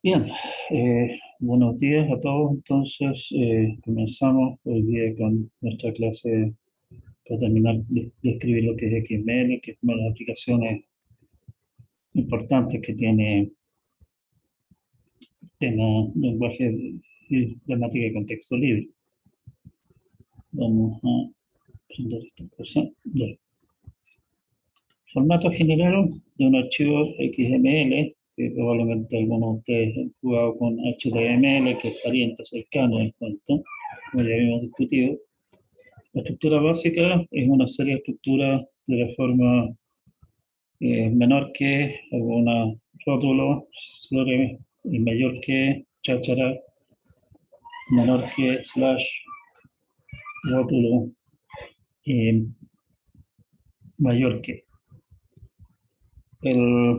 Bien, buenos días a todos. Entonces, comenzamos hoy día con nuestra clase para terminar de escribir lo que es XML, que es una de las aplicaciones importantes que tiene tema lenguaje y gramática de contexto libre. Vamos a prender esta cosa. Ya. Formato general de un archivo XML, que probablemente algunos de ustedes han jugado con HTML, que es pariente cercano del cuento, como ya habíamos discutido. La estructura básica es una serie de estructuras de la forma menor que, alguna rótulo, sobre y mayor que, cháchara, menor que, slash, rótulo, y mayor que. El,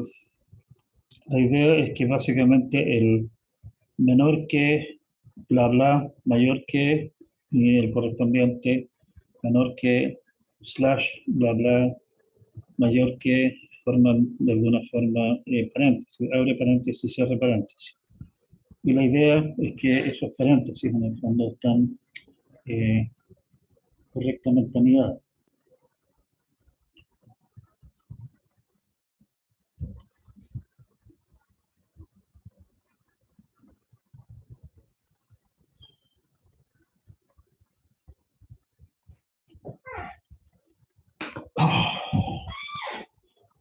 la idea es que básicamente el menor que, bla bla, mayor que, y el correspondiente menor que, slash, bla bla, mayor que, forman de alguna forma paréntesis, abre paréntesis, cierre paréntesis. Y la idea es que esos paréntesis en el fondo están eh, correctamente anidados.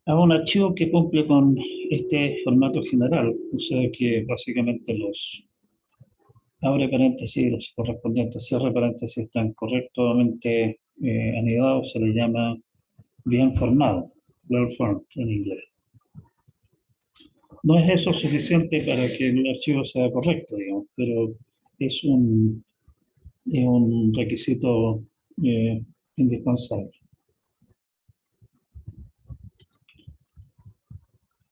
Hago un archivo que cumple con este formato general, o sea que básicamente los abre paréntesis y los correspondientes cierre paréntesis están correctamente anidados, se le llama bien formado, well formed en inglés. No es eso suficiente para que el archivo sea correcto, digamos, pero es un requisito eh, indispensable.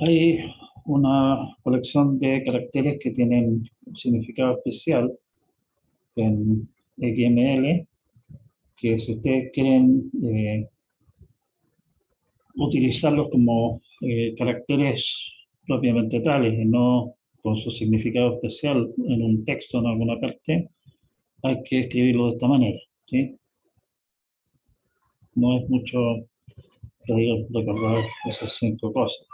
Hay una colección de caracteres que tienen un significado especial en XML, que si ustedes quieren utilizarlos como caracteres propiamente tales y no con su significado especial en un texto en alguna parte, hay que escribirlo de esta manera, ¿sí? No es mucho pedir recordar esas 5 cosas.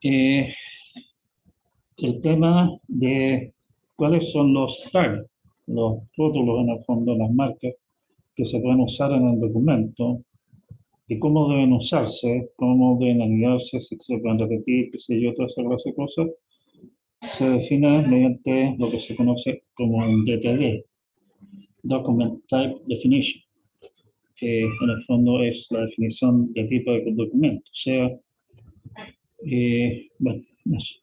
Eh, el tema de cuáles son los tags, los rótulos en el fondo, las marcas que se pueden usar en el documento y cómo deben usarse, cómo deben anidarse, si se pueden repetir, qué sé yo, toda esa clase de cosas, se define mediante lo que se conoce como un DTD, Document Type Definition, que en el fondo es la definición de tipo de documento. O sea, bueno, eso.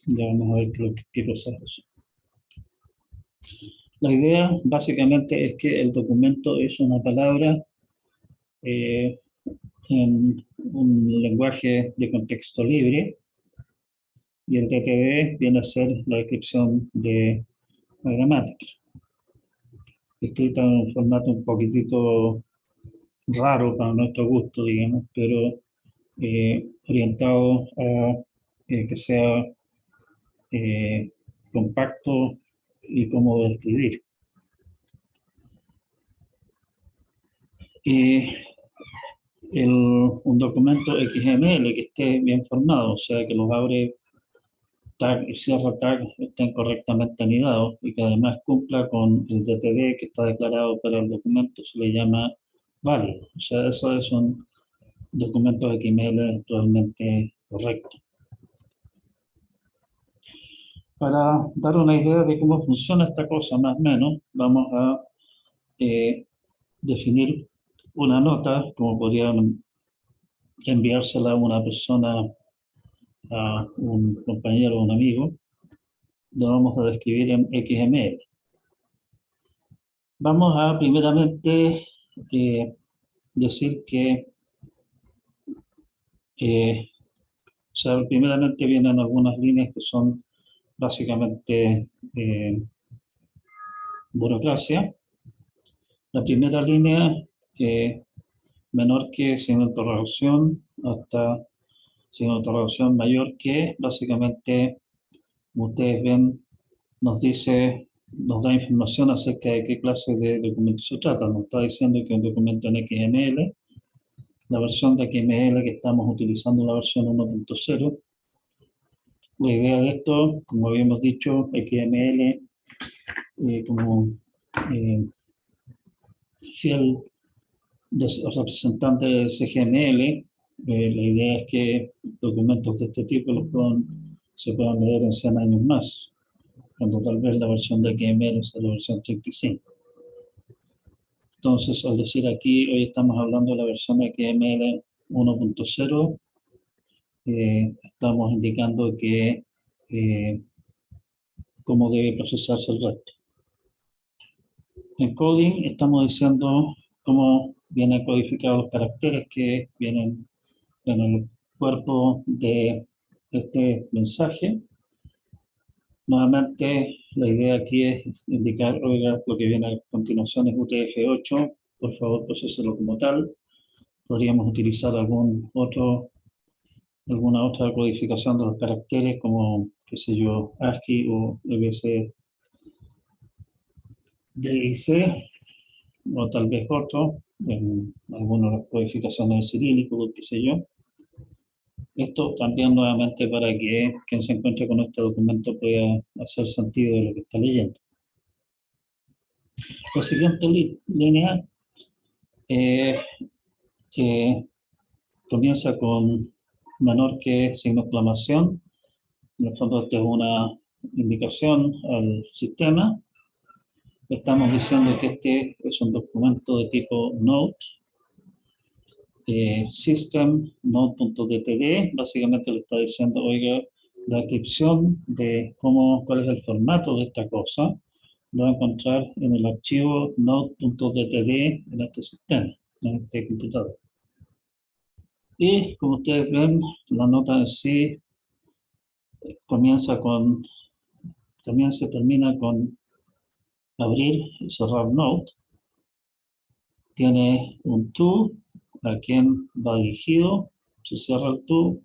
Ya vamos a ver qué cosa es eso. La idea básicamente es que el documento es una palabra eh, en un lenguaje de contexto libre y el DTD viene a ser la descripción de la gramática, escrita en un formato un poquitito raro para nuestro gusto, digamos, pero orientado a que sea compacto y cómodo de escribir. Y un documento XML que esté bien formado, o sea, que los abre tag y cierra tag estén correctamente anidados y que además cumpla con el DTD que está declarado para el documento, se le llama válido. O sea, eso es un documento XML totalmente correcto. Para dar una idea de cómo funciona esta cosa, más o menos, vamos a eh, definir una nota, como podría enviársela a una persona, a un compañero o un amigo, lo vamos a describir en XML. Vamos a primeramente decir que, o sea, primeramente vienen algunas líneas que son básicamente burocracia. La primera línea, menor que sin interrogación, hasta sino otra relación mayor que básicamente, como ustedes ven, nos da información acerca de qué clase de documento se trata. Nos está diciendo que un documento en XML, la versión de XML que estamos utilizando, la versión 1.0. La idea de esto, como habíamos dicho, XML como fiel representante de CGML, la idea es que documentos de este tipo se puedan leer en 100 años más, cuando tal vez la versión de XML sea la versión 35. Entonces, al decir aquí, hoy estamos hablando de la versión XML 1.0, estamos indicando que cómo debe procesarse el resto. En coding estamos diciendo cómo vienen codificados los caracteres que vienen en el cuerpo de este mensaje. Nuevamente, la idea aquí es indicar, oiga, lo que viene a continuación es UTF-8, por favor, procéselo como tal. Podríamos utilizar alguna otra codificación de los caracteres, como, qué sé yo, ASCII o EBCDIC, o tal vez otro, en algunas de las codificaciones cirílicas, qué sé yo. Esto también nuevamente para que quien se encuentre con este documento pueda hacer sentido de lo que está leyendo. La siguiente línea que comienza con menor que signo de exclamación. En el fondo esta es una indicación al sistema. Estamos diciendo que este es un documento de tipo Node. System Node.dtd básicamente le está diciendo, oiga, la descripción de cuál es el formato de esta cosa, lo va a encontrar en el archivo node.dtd en este sistema, en este computador. Y como ustedes ven, la nota en sí comienza y termina con abrir y cerrar Node. Tiene un to, a quien va dirigido, se cierra el to.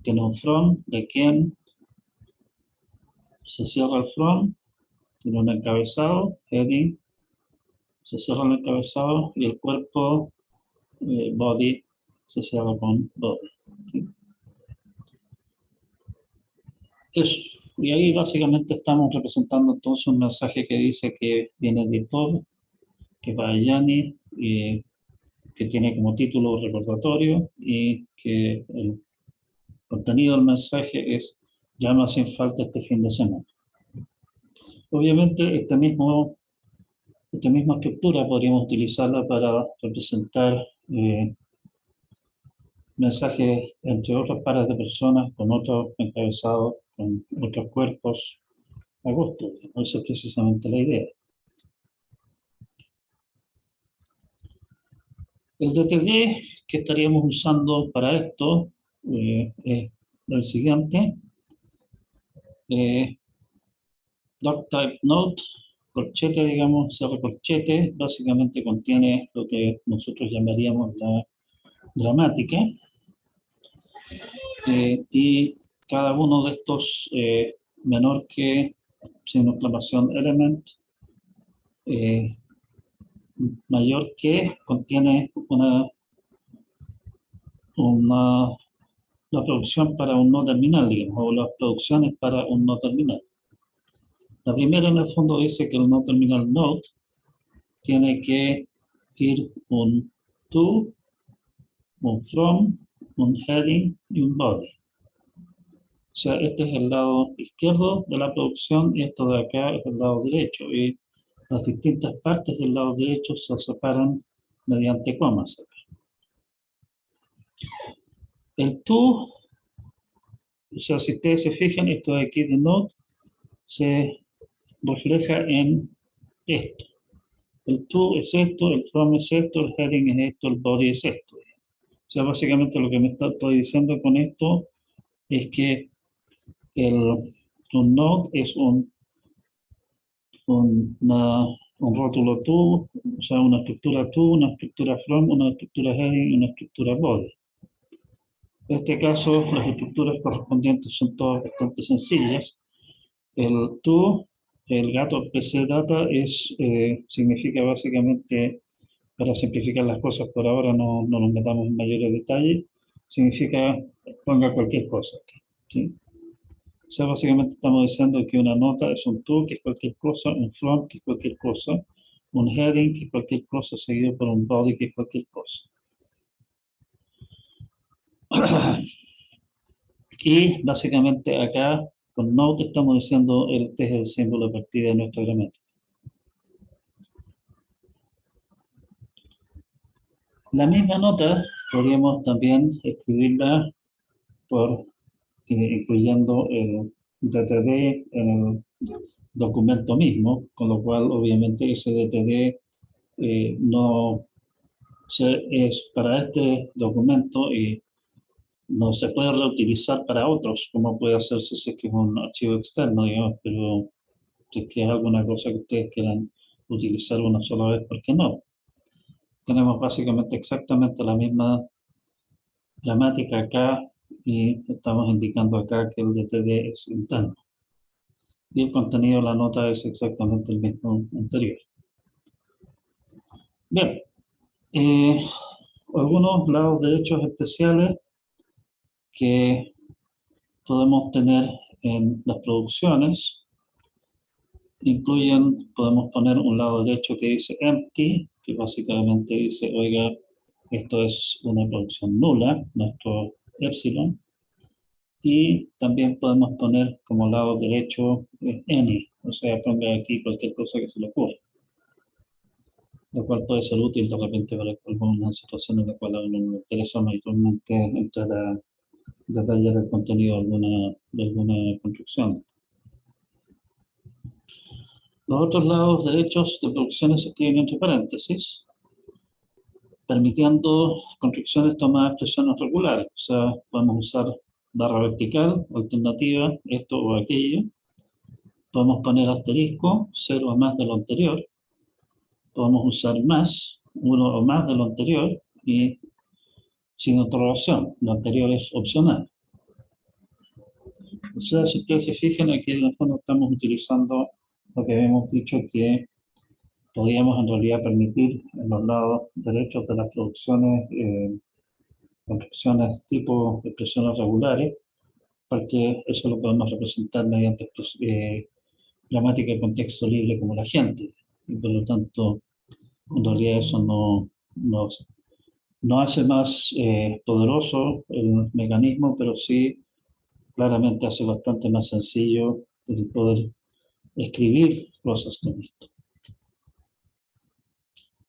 Tiene un from, de quien se cierra el from. Tiene un encabezado, heading, se cierra el encabezado, y el cuerpo, body, se cierra con body. ¿Sí? Eso. Y ahí básicamente estamos representando entonces un mensaje que dice que viene de Bob, que va a Yanni, y que tiene como título recordatorio, y que el contenido del mensaje es: ya no hacen falta este fin de semana. Obviamente esta misma estructura podríamos utilizarla para representar mensajes entre otros pares de personas, con otros encabezados, con otros cuerpos a gusto. Esa es precisamente la idea. El DTD que estaríamos usando para esto es el siguiente. Doctype Node, corchete, digamos, cierre corchete, básicamente contiene lo que nosotros llamaríamos la gramática. Y cada uno de estos menor que signo de exclamación element, mayor que contiene la producción para un no terminal, digamos, o las producciones para un no terminal. La primera en el fondo dice que el no terminal node tiene que ir un to, un from, un heading y un body. O sea, este es el lado izquierdo de la producción y esto de acá es el lado derecho. Y las distintas partes del lado derecho se separan mediante comas. El to, o sea, si ustedes se fijan, esto de aquí de node se refleja en esto. El to es esto, el from es esto, el heading es esto, el body es esto. O sea, básicamente lo que estoy diciendo con esto es que un node es un rótulo to, o sea, una estructura to, una estructura from, una estructura heading y una estructura body. En este caso, las estructuras correspondientes son todas bastante sencillas. El to, el gato PC data significa básicamente, para simplificar las cosas por ahora, no nos metamos en mayores detalles, significa ponga cualquier cosa aquí, ¿sí? O sea, básicamente estamos diciendo que una nota es un to, que es cualquier cosa, un from, que es cualquier cosa, un heading, que es cualquier cosa, seguido por un body, que es cualquier cosa. Y básicamente acá con Note estamos diciendo este es el símbolo de partida de nuestra gramática. La misma nota podríamos también escribirla incluyendo el DTD en el documento mismo, con lo cual obviamente ese DTD no es para este documento y no se puede reutilizar para otros, como puede hacerse si es que es un archivo externo, digamos, pero si es que es alguna cosa que ustedes quieran utilizar una sola vez, ¿por qué no? Tenemos básicamente exactamente la misma gramática acá y estamos indicando acá que el DTD es interno. Y el contenido de la nota es exactamente el mismo anterior. Bien, algunos lados derechos especiales que podemos tener en las producciones incluyen, podemos poner un lado derecho que dice empty, que básicamente dice, oiga, esto es una producción nula, nuestro epsilon, y también podemos poner como lado derecho any, o sea, ponga aquí cualquier cosa que se le ocurra, lo cual puede ser útil de repente para alguna situación en la cual a uno le interesa mayormente entrar a detallar el contenido de alguna construcción. Los otros lados derechos de producciones se escriben entre paréntesis, permitiendo construcciones tomadas expresiones regulares. O sea, podemos usar barra vertical, alternativa, esto o aquello. Podemos poner asterisco, cero o más de lo anterior. Podemos usar más, uno o más de lo anterior y sin interrogación. Lo anterior es opcional. O sea, si ustedes se fijan, aquí en el fondo estamos utilizando lo que habíamos dicho que podríamos en realidad permitir en los lados derechos de las producciones, construcciones tipo expresiones regulares, porque eso lo podemos representar mediante gramática de contexto libre como la gente. Y por lo tanto, en realidad eso no hace más poderoso el mecanismo, pero sí claramente hace bastante más sencillo el poder escribir cosas con esto.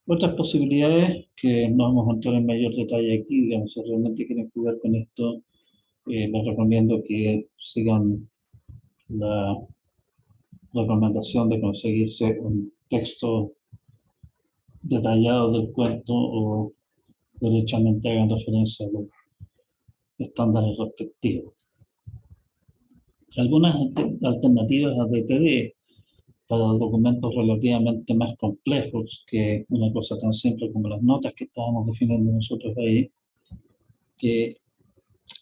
Otras posibilidades que no vamos a entrar en mayor detalle aquí, digamos, si realmente quieren jugar con esto, les recomiendo que sigan la recomendación de conseguirse un texto detallado del cuento o derechamente hagan referencia a los estándares respectivos. Algunas alternativas a DTD para documentos relativamente más complejos que una cosa tan simple como las notas que estábamos definiendo nosotros ahí, que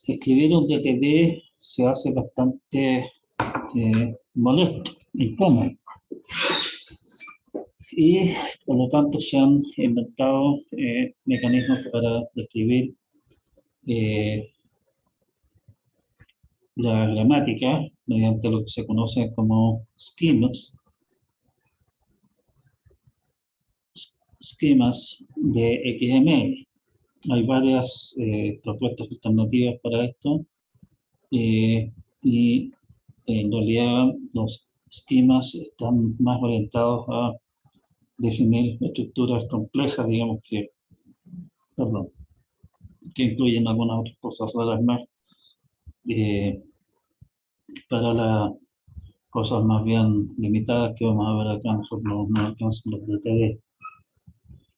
escribir un DTD se hace bastante molesto, incómodo. Y por lo tanto se han inventado mecanismos para describir la gramática mediante lo que se conoce como esquemas de XML. Hay varias propuestas alternativas para esto y en realidad los esquemas están más orientados a definir estructuras complejas, digamos perdón, que incluyen algunas otras cosas raras más para las cosas más bien limitadas que vamos a ver acá, nosotros no alcanzan los DTD.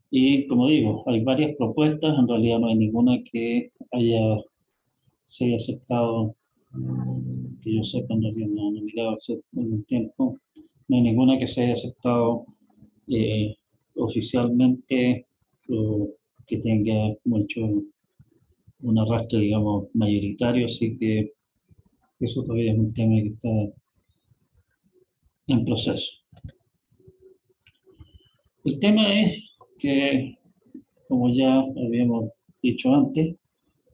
Y como digo, hay varias propuestas, en realidad no hay ninguna que se haya aceptado, que yo sepa, en realidad no he mirado hace un tiempo, no hay ninguna que se haya aceptado oficialmente o que tenga mucho un arrastre, digamos, mayoritario, así que eso todavía es un tema que está en proceso. El tema es que, como ya habíamos dicho antes,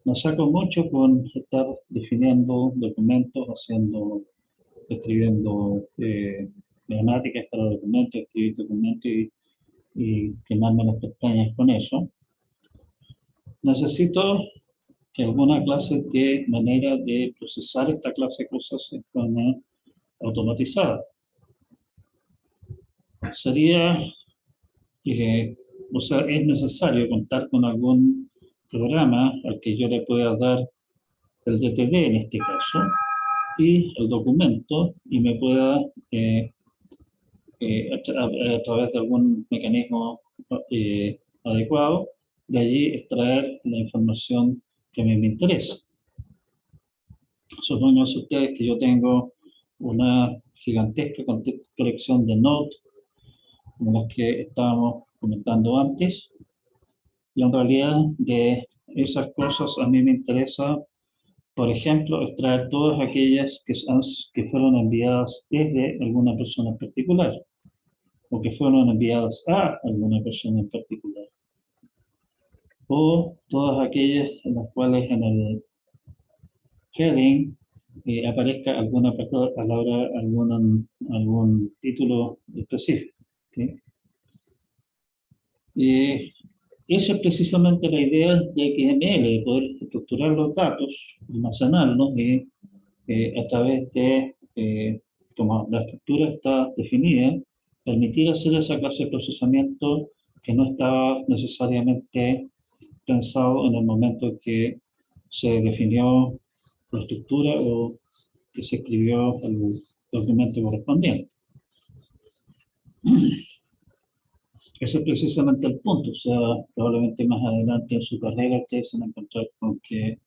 nos saco mucho con estar definiendo documentos, escribiendo gramáticas para documentos, escribir documentos y quemarme las pestañas con eso. Necesito alguna clase de manera de procesar esta clase de cosas de forma automatizada. Sería, o sea, es necesario contar con algún programa al que yo le pueda dar el DTD en este caso y el documento y me pueda a través de algún mecanismo adecuado, de allí extraer la información que a mí me interesa. Supongan ustedes que yo tengo una gigantesca colección de notes, como las que estábamos comentando antes, y en realidad de esas cosas a mí me interesa, por ejemplo, extraer todas aquellas que fueron enviadas desde alguna persona en particular, o que fueron enviadas a alguna persona en particular, o todas aquellas en las cuales en el heading aparezca alguna palabra, algún título específico. ¿Sí? Esa es precisamente la idea de XML, de poder estructurar los datos, almacenarlos y a través de, como la estructura está definida, permitir hacer esa clase de procesamiento que no estaba necesariamente pensado en el momento en que se definió la estructura o que se escribió el documento correspondiente. Ese es precisamente el punto. O sea, probablemente más adelante en su carrera ustedes se van a encontrar con que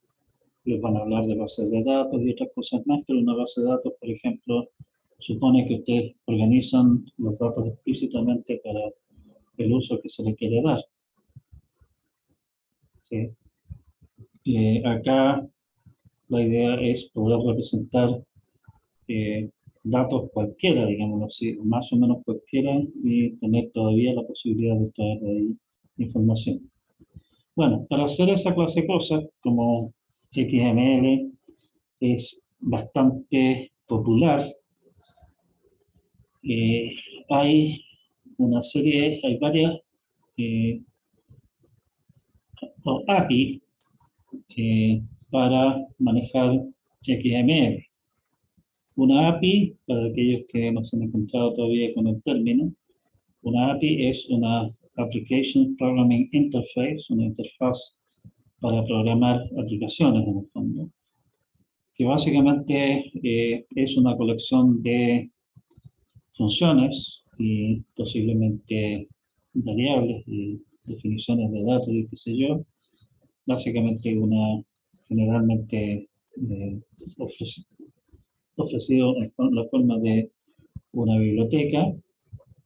les van a hablar de bases de datos y otras cosas más, pero una base de datos, por ejemplo, supone que ustedes organizan los datos explícitamente para el uso que se le quiere dar. ¿Sí? Acá la idea es poder representar datos cualquiera, digamos así, más o menos cualquiera, y tener todavía la posibilidad de traer de ahí información. Bueno, para hacer esa clase de cosas, como XML es bastante popular, hay una serie, hay varias API para manejar XML. Una API, para aquellos que no se han encontrado todavía con el término, una API es una Application Programming Interface, una interfaz para programar aplicaciones en el fondo, que básicamente es una colección de funciones y posiblemente variables y definiciones de datos y qué sé yo, básicamente generalmente eh, ofrecido en la forma de una biblioteca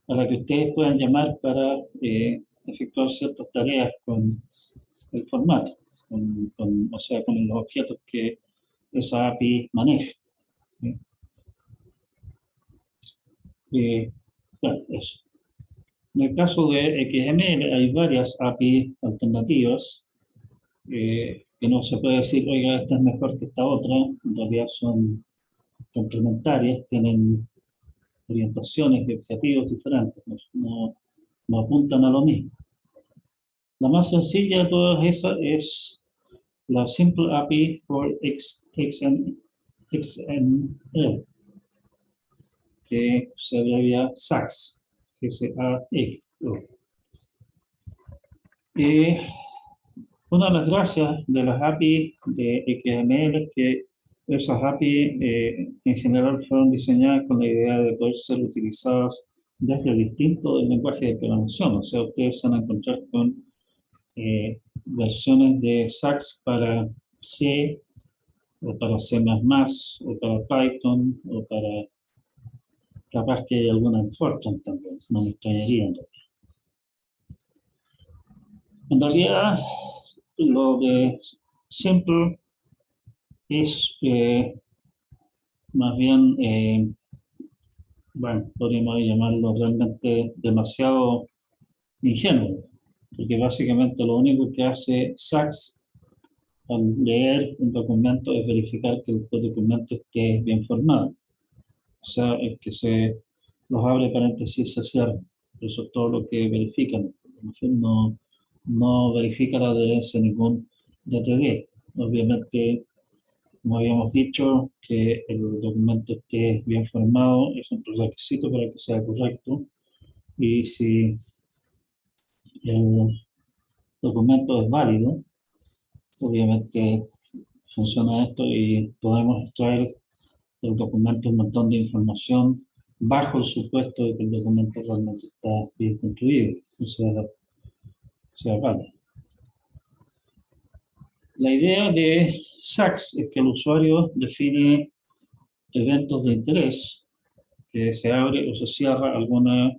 a la que ustedes puedan llamar para efectuar ciertas tareas con el formato, o sea, con los objetos que esa API maneja. ¿Sí? Bueno, eso. En el caso de XML hay varias API alternativas que no se puede decir, oiga, esta es mejor que esta otra, en realidad son complementarias, tienen orientaciones y objetivos diferentes, no apuntan a lo mismo. La más sencilla de todas esas es la Simple API for XML, que se abrevia SAX, S-A-X. Una de las gracias de las API de XML es que esas API en general fueron diseñadas con la idea de poder ser utilizadas desde distintos lenguajes de programación. O sea, ustedes se van a encontrar con versiones de SAX para C, o para C++, o para Python, o para, capaz que hay alguna en Fortran también, no me extrañaría. En realidad, lo de Simple es más bien, bueno, podríamos llamarlo realmente demasiado ingenuo, porque básicamente lo único que hace Sachs al leer un documento es verificar que el documento esté bien formado. O sea, es que se los abre paréntesis, se cierra. Eso es todo lo que verifican. No, no verifica la adherencia de ningún DTD. Obviamente, como habíamos dicho, que el documento esté bien formado es un requisito para que sea correcto. Y si el documento es válido, obviamente funciona esto y podemos extraer del documento un montón de información bajo el supuesto de que el documento realmente está bien construido, o sea, vale. La idea de Sachs es que el usuario define eventos de interés, que se abre o se cierra alguna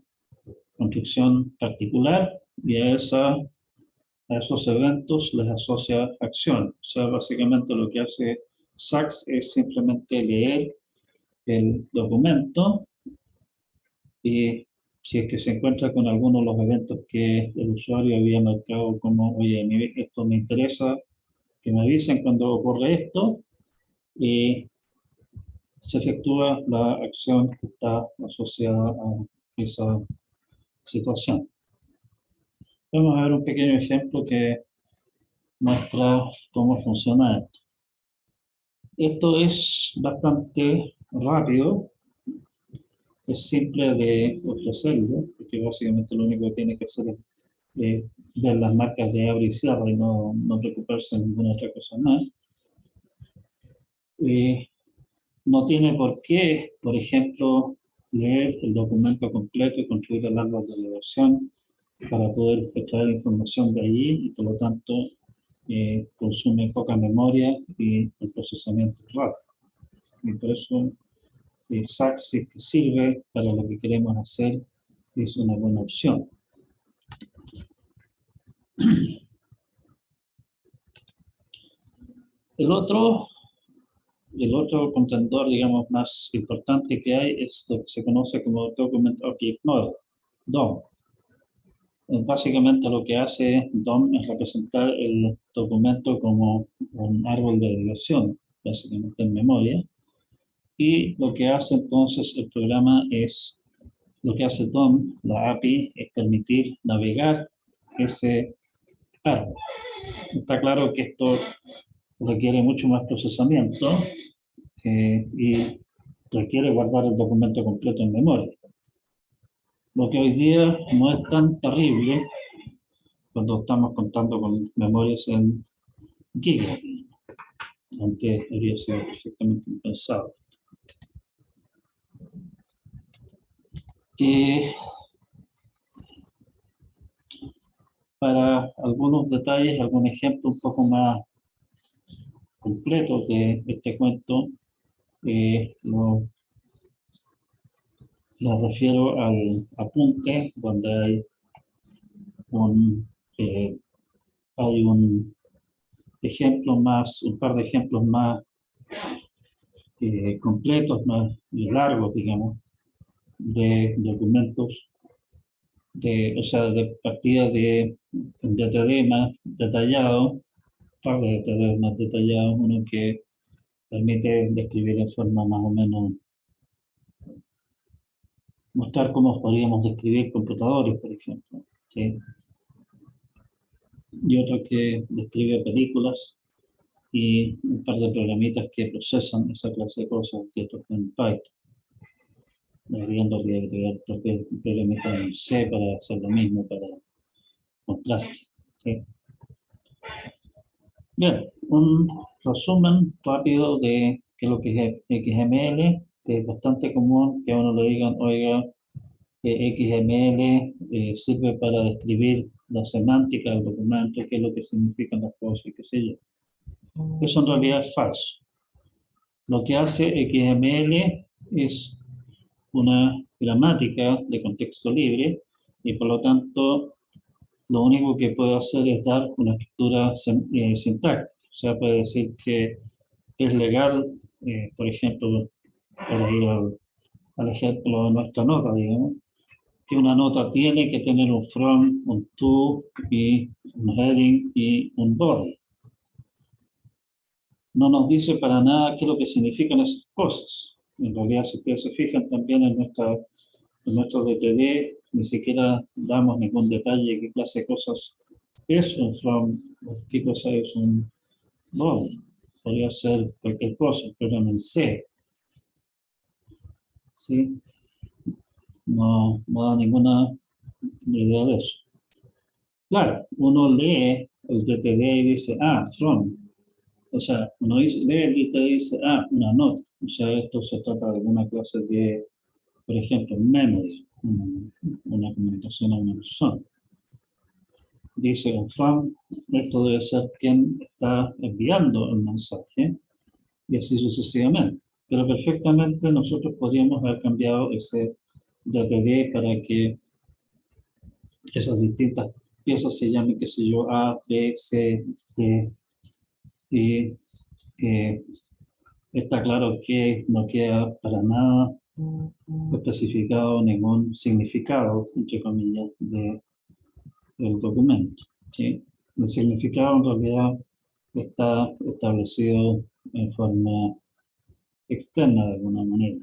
construcción particular y a esos eventos les asocia acción. O sea, básicamente lo que hace Sachs es simplemente leer el documento y si es que se encuentra con alguno de los eventos que el usuario había marcado como, oye, esto me interesa, que me avisen cuando ocurre esto, y se efectúa la acción que está asociada a esa situación. Vamos a ver un pequeño ejemplo que muestra cómo funciona esto. Esto es bastante rápido, es simple de ofrecerlo, porque básicamente lo único que tiene que hacer es ver las marcas de abre y cierre y no preocuparse de ninguna otra cosa más. No tiene por qué, por ejemplo, leer el documento completo y construir el árbol de elevación para poder extraer información de allí y por lo tanto consume poca memoria y el procesamiento es rápido. Y por eso Sachs, si sirve para lo que queremos hacer, es una buena opción. El otro contenedor, digamos, más importante que hay es lo que se conoce como Document Object Model, DOM. Básicamente lo que hace DOM es representar el documento como un árbol de relación, básicamente en memoria. Y lo que hace entonces el programa es, lo que hace DOM, la API, es permitir navegar ese árbol. Está claro que esto requiere mucho más procesamiento y requiere guardar el documento completo en memoria. Lo que hoy día no es tan terrible cuando estamos contando con memorias en gigas. Antes habría sido perfectamente impensable. Para algunos detalles, algún ejemplo un poco más completo de este cuento, lo refiero al apunte, donde hay un ejemplo más, un par de ejemplos más completos, más largos, digamos, de documentos, o sea, de partidas de DTD más detallado, par de DTD más detallados, uno que permite describir en forma más o menos, mostrar cómo podríamos describir computadores, por ejemplo, ¿sí? Y otro que describe películas y un par de programitas que procesan esa clase de cosas que tocan Python. Deberían agregar tal vez un programita en C para hacer lo mismo, para contraste. ¿Sí? Bien, un resumen rápido de qué es lo que es XML, que es bastante común que a uno le digan, oiga, XML sirve para describir la semántica del documento, qué es lo que significan las cosas y qué sé yo. Eso en realidad es falso. Lo que hace XML es una gramática de contexto libre y por lo tanto lo único que puede hacer es dar una estructura sintáctica. O sea, puede decir que es legal, por ejemplo, para ir al ejemplo de nuestra nota, digamos, que una nota tiene que tener un from, un to, y un heading y un body. No nos dice para nada qué es lo que significan esas cosas. En realidad, si ustedes se fijan también en nuestro DTD, ni siquiera damos ningún detalle de qué clase de cosas es un from, o qué cosa es un body. Podría ser cualquier cosa, pero en C. ¿Sí? No da ninguna idea de eso. Claro, uno lee el DTD y dice, from. O sea, uno lee el DTD y dice, una nota. O sea, esto se trata de alguna clase de, por ejemplo, memory, una comunicación a una persona. Dice un from, esto debe ser quien está enviando el mensaje, y así sucesivamente. Pero perfectamente nosotros podríamos haber cambiado ese DTD para que esas distintas piezas se llamen, qué sé yo, A, B, C, D, y está claro que no queda para nada especificado ningún significado, entre comillas, del documento. ¿Sí? El significado en realidad está establecido en forma externa de alguna manera.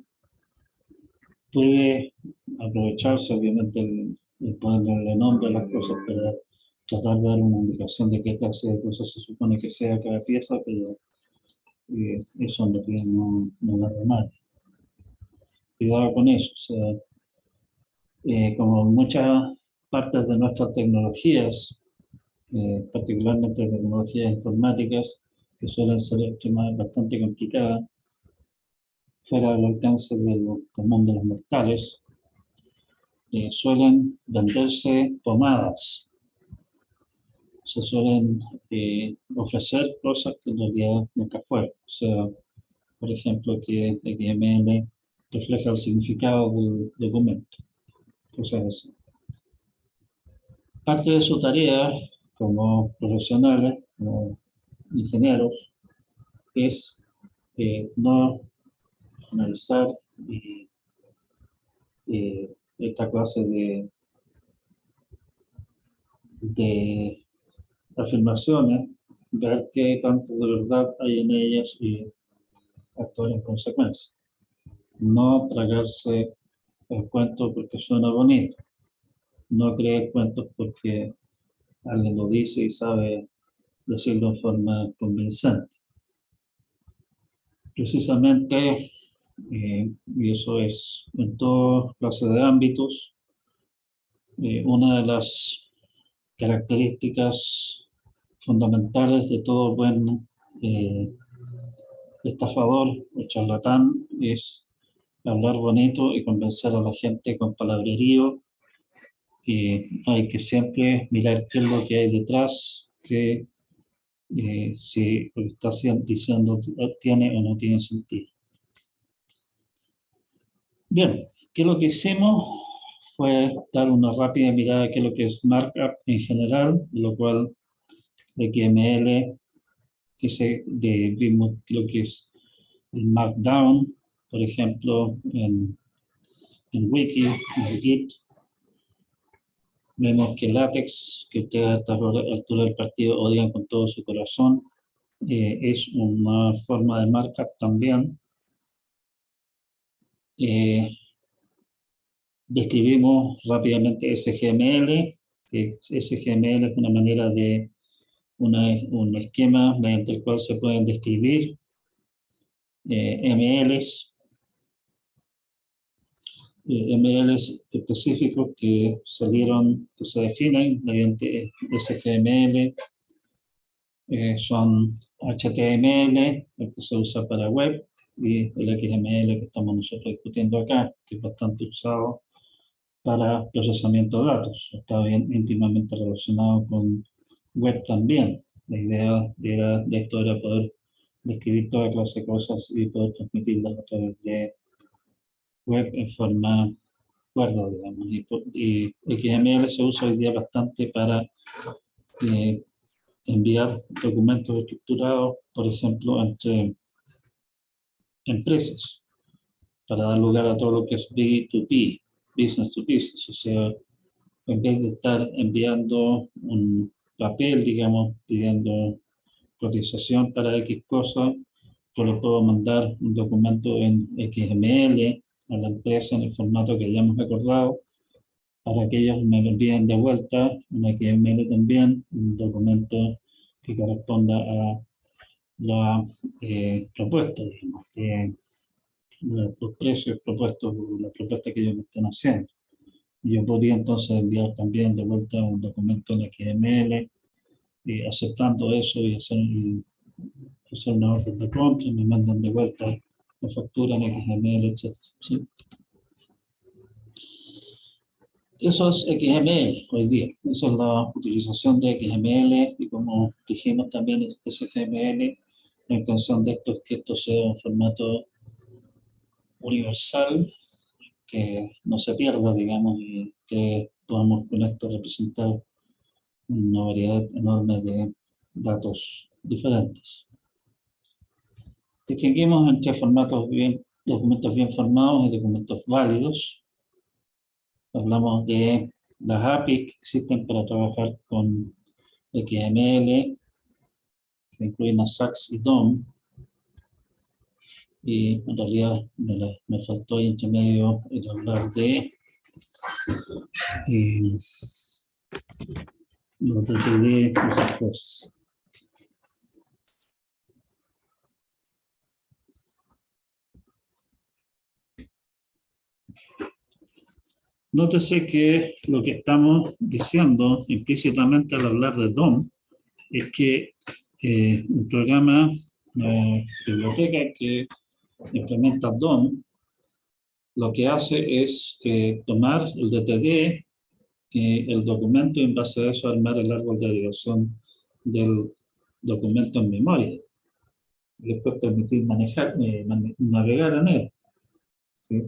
Puede aprovecharse, obviamente, el ponerle nombre a las cosas para tratar de dar una indicación de qué clase de cosas se supone que sea cada pieza, pero eso en realidad no da de nadie. Cuidado con eso, o sea, como muchas partes de nuestras tecnologías, particularmente tecnologías informáticas, que suelen ser bastante complicadas, fuera del alcance del común de los mortales, suelen venderse pomadas, se suelen ofrecer cosas que en realidad nunca fueron. O sea, por ejemplo, que XML refleja el significado del documento, cosas así. Parte de su tarea como profesionales, como ingenieros, es no analizar esta clase de afirmaciones, ver qué tanto de verdad hay en ellas y actuar en consecuencia. No tragarse el cuento porque suena bonito, no creer cuentos porque alguien lo dice y sabe decirlo en forma convincente. Precisamente, y eso es en toda clase de ámbitos, una de las características fundamentales de todo buen estafador o charlatán es hablar bonito y convencer a la gente con palabrerío. Hay que siempre mirar qué es lo que hay detrás, que si lo que está diciendo tiene o no tiene sentido. Bien, ¿qué es lo que hicimos? Fue dar una rápida mirada a qué es lo que es markup en general, lo cual XML, vimos lo que es el Markdown, por ejemplo, en Wiki, en Git. Vemos que LaTeX, que ustedes a esta altura del partido odian con todo su corazón, es una forma de markup también. Describimos rápidamente SGML, que SGML es una manera de un esquema mediante el cual se pueden describir MLs, MLs específicos que se definen mediante SGML, son HTML, el que se usa para web, y el XML que estamos nosotros discutiendo acá, que es bastante usado para procesamiento de datos. Está bien íntimamente relacionado con web también. La idea de esto era poder describir toda clase de cosas y poder transmitirlas a través de web en forma cuerda, digamos. Y XML se usa hoy día bastante para enviar documentos estructurados, por ejemplo, entre empresas, para dar lugar a todo lo que es B2B, business to business, o sea, en vez de estar enviando un papel, digamos, pidiendo cotización para X cosas, yo le puedo mandar un documento en XML a la empresa en el formato que hayamos acordado, para que ellos me lo envíen de vuelta en XML también, un documento que corresponda a la propuesta, digamos, los precios propuestos, la propuesta que ellos me están haciendo. Yo podría entonces enviar también de vuelta un documento en XML, aceptando eso y hacer una orden de compra, y me mandan de vuelta la factura en XML, etc. ¿Sí? Eso es XML hoy día. Esa es la utilización de XML y, como dijimos también, es XML. La intención de esto es que esto sea un formato universal, que no se pierda, digamos, y que podamos con esto representar una variedad enorme de datos diferentes. Distinguimos entre documentos bien formados y documentos válidos. Hablamos de las APIs que existen para trabajar con XML, que incluyen a SAX y DOM. Y en realidad me faltó ahí entre medio el hablar de los DTD, esas cosas. Nótese que lo que estamos diciendo implícitamente al hablar de DOM es que un programa, biblioteca que implementa DOM, lo que hace es tomar el DTD, el documento, y en base a eso armar el árbol de derivación del documento en memoria. Y después permitir navegar en él. ¿Sí?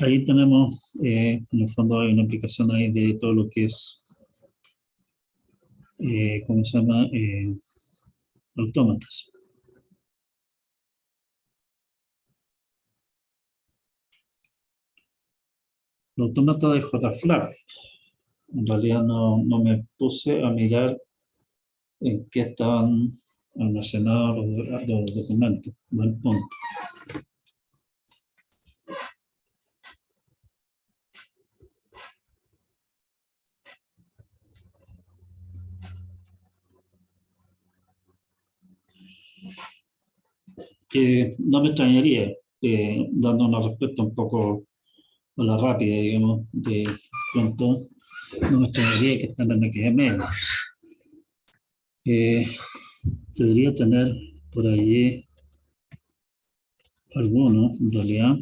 Ahí tenemos, en el fondo hay una aplicación ahí de todo lo que es, ¿cómo se llama? Autómatas. Los autómatas de JFlap. En realidad no me puse a mirar en qué estaban almacenados los documentos. Buen punto. No me extrañaría, dando una respuesta un poco a la rápida, digamos, de pronto, no me extrañaría que estén en XML. Debería tener por allí alguno, en realidad.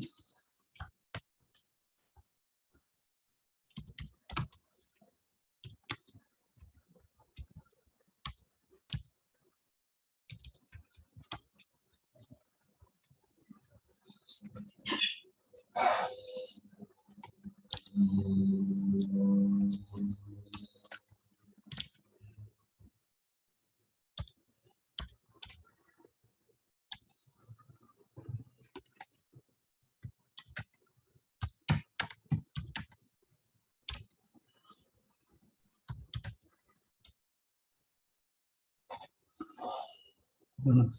Bueno.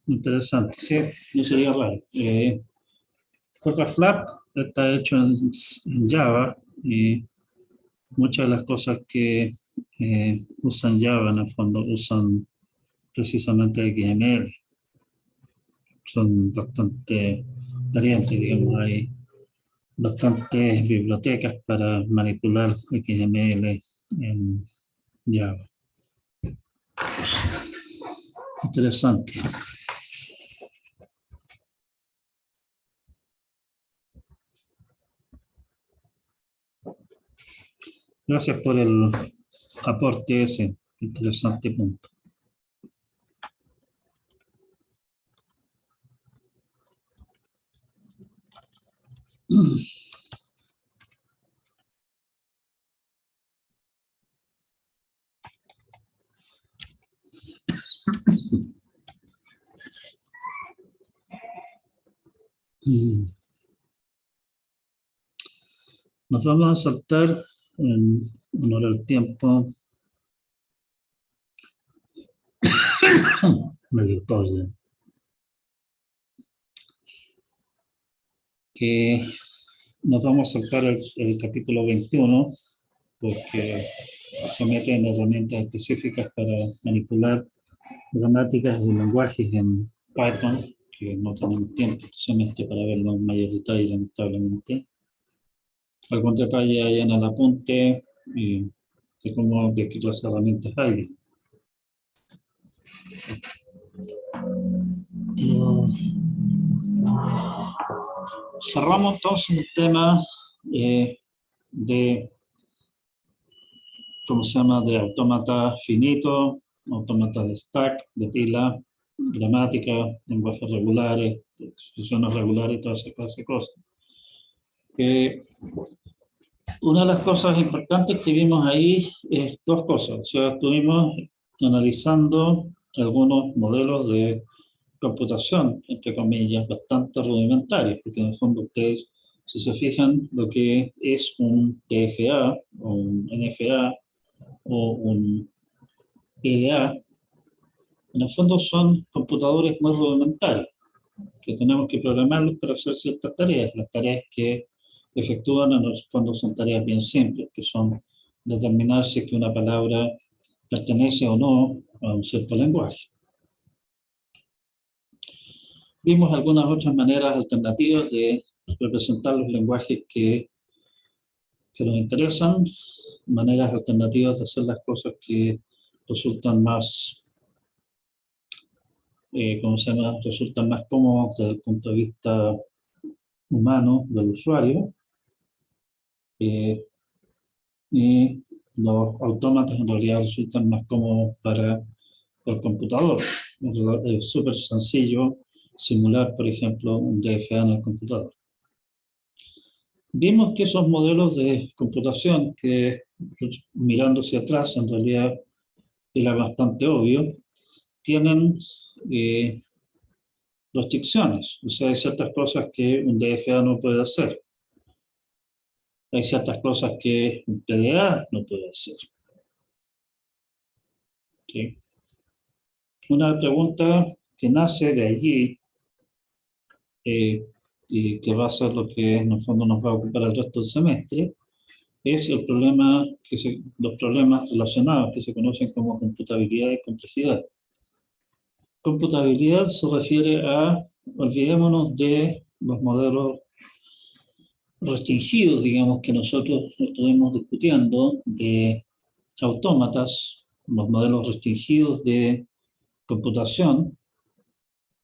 Interesante, sí, no sería raro. JFlap está hecho en Java, y muchas de las cosas que usan Java en el fondo usan precisamente XML. Son bastante variantes, digamos, hay bastantes bibliotecas para manipular XML en Java. Interesante. Gracias por el aporte ese. Interesante punto. Nos vamos a saltar en honor al tiempo medio tarde. Nos vamos a saltar el capítulo 21 porque se mete en herramientas específicas para manipular gramáticas y lenguajes en Python, que no tenemos tiempo solamente para verlo en mayor detalle, lamentablemente. Algún detalle ahí en el apunte y de cómo de qué las herramientas hay. Cerramos entonces el tema de, ¿cómo se llama?, de autómata finito, autómata de stack, de pila, gramática, lenguajes regulares, expresiones regulares y todas esas cosas. Una de las cosas importantes que vimos ahí es dos cosas. O sea, estuvimos analizando algunos modelos de computación, entre comillas, bastante rudimentarios, porque en el fondo ustedes, si se fijan, lo que es un TFA, o un NFA, o un PDA, en el fondo son computadores muy rudimentarios, que tenemos que programarlos para hacer ciertas tareas. Las tareas que efectúan en el fondo son tareas bien simples, que son determinar si es que una palabra pertenece o no a un cierto lenguaje. Vimos algunas otras maneras alternativas de representar los lenguajes que nos interesan, maneras alternativas de hacer las cosas que resultan más, resultan más cómodas desde el punto de vista humano del usuario. Y los autómatas en realidad resultan más cómodos para el computador. Es súper sencillo simular, por ejemplo, un DFA en el computador. Vimos que esos modelos de computación, que mirando hacia atrás en realidad era bastante obvio, tienen restricciones. O sea, hay ciertas cosas que un DFA no puede hacer. Hay ciertas cosas que un PDA no puede hacer. ¿Sí? Una pregunta que nace de allí y que va a ser lo que en el fondo nos va a ocupar el resto del semestre, es el problema los problemas relacionados que se conocen como computabilidad y complejidad. Computabilidad se refiere a, olvidémonos de los modelos restringidos, digamos, que nosotros estuvimos discutiendo, de autómatas, los modelos restringidos de computación,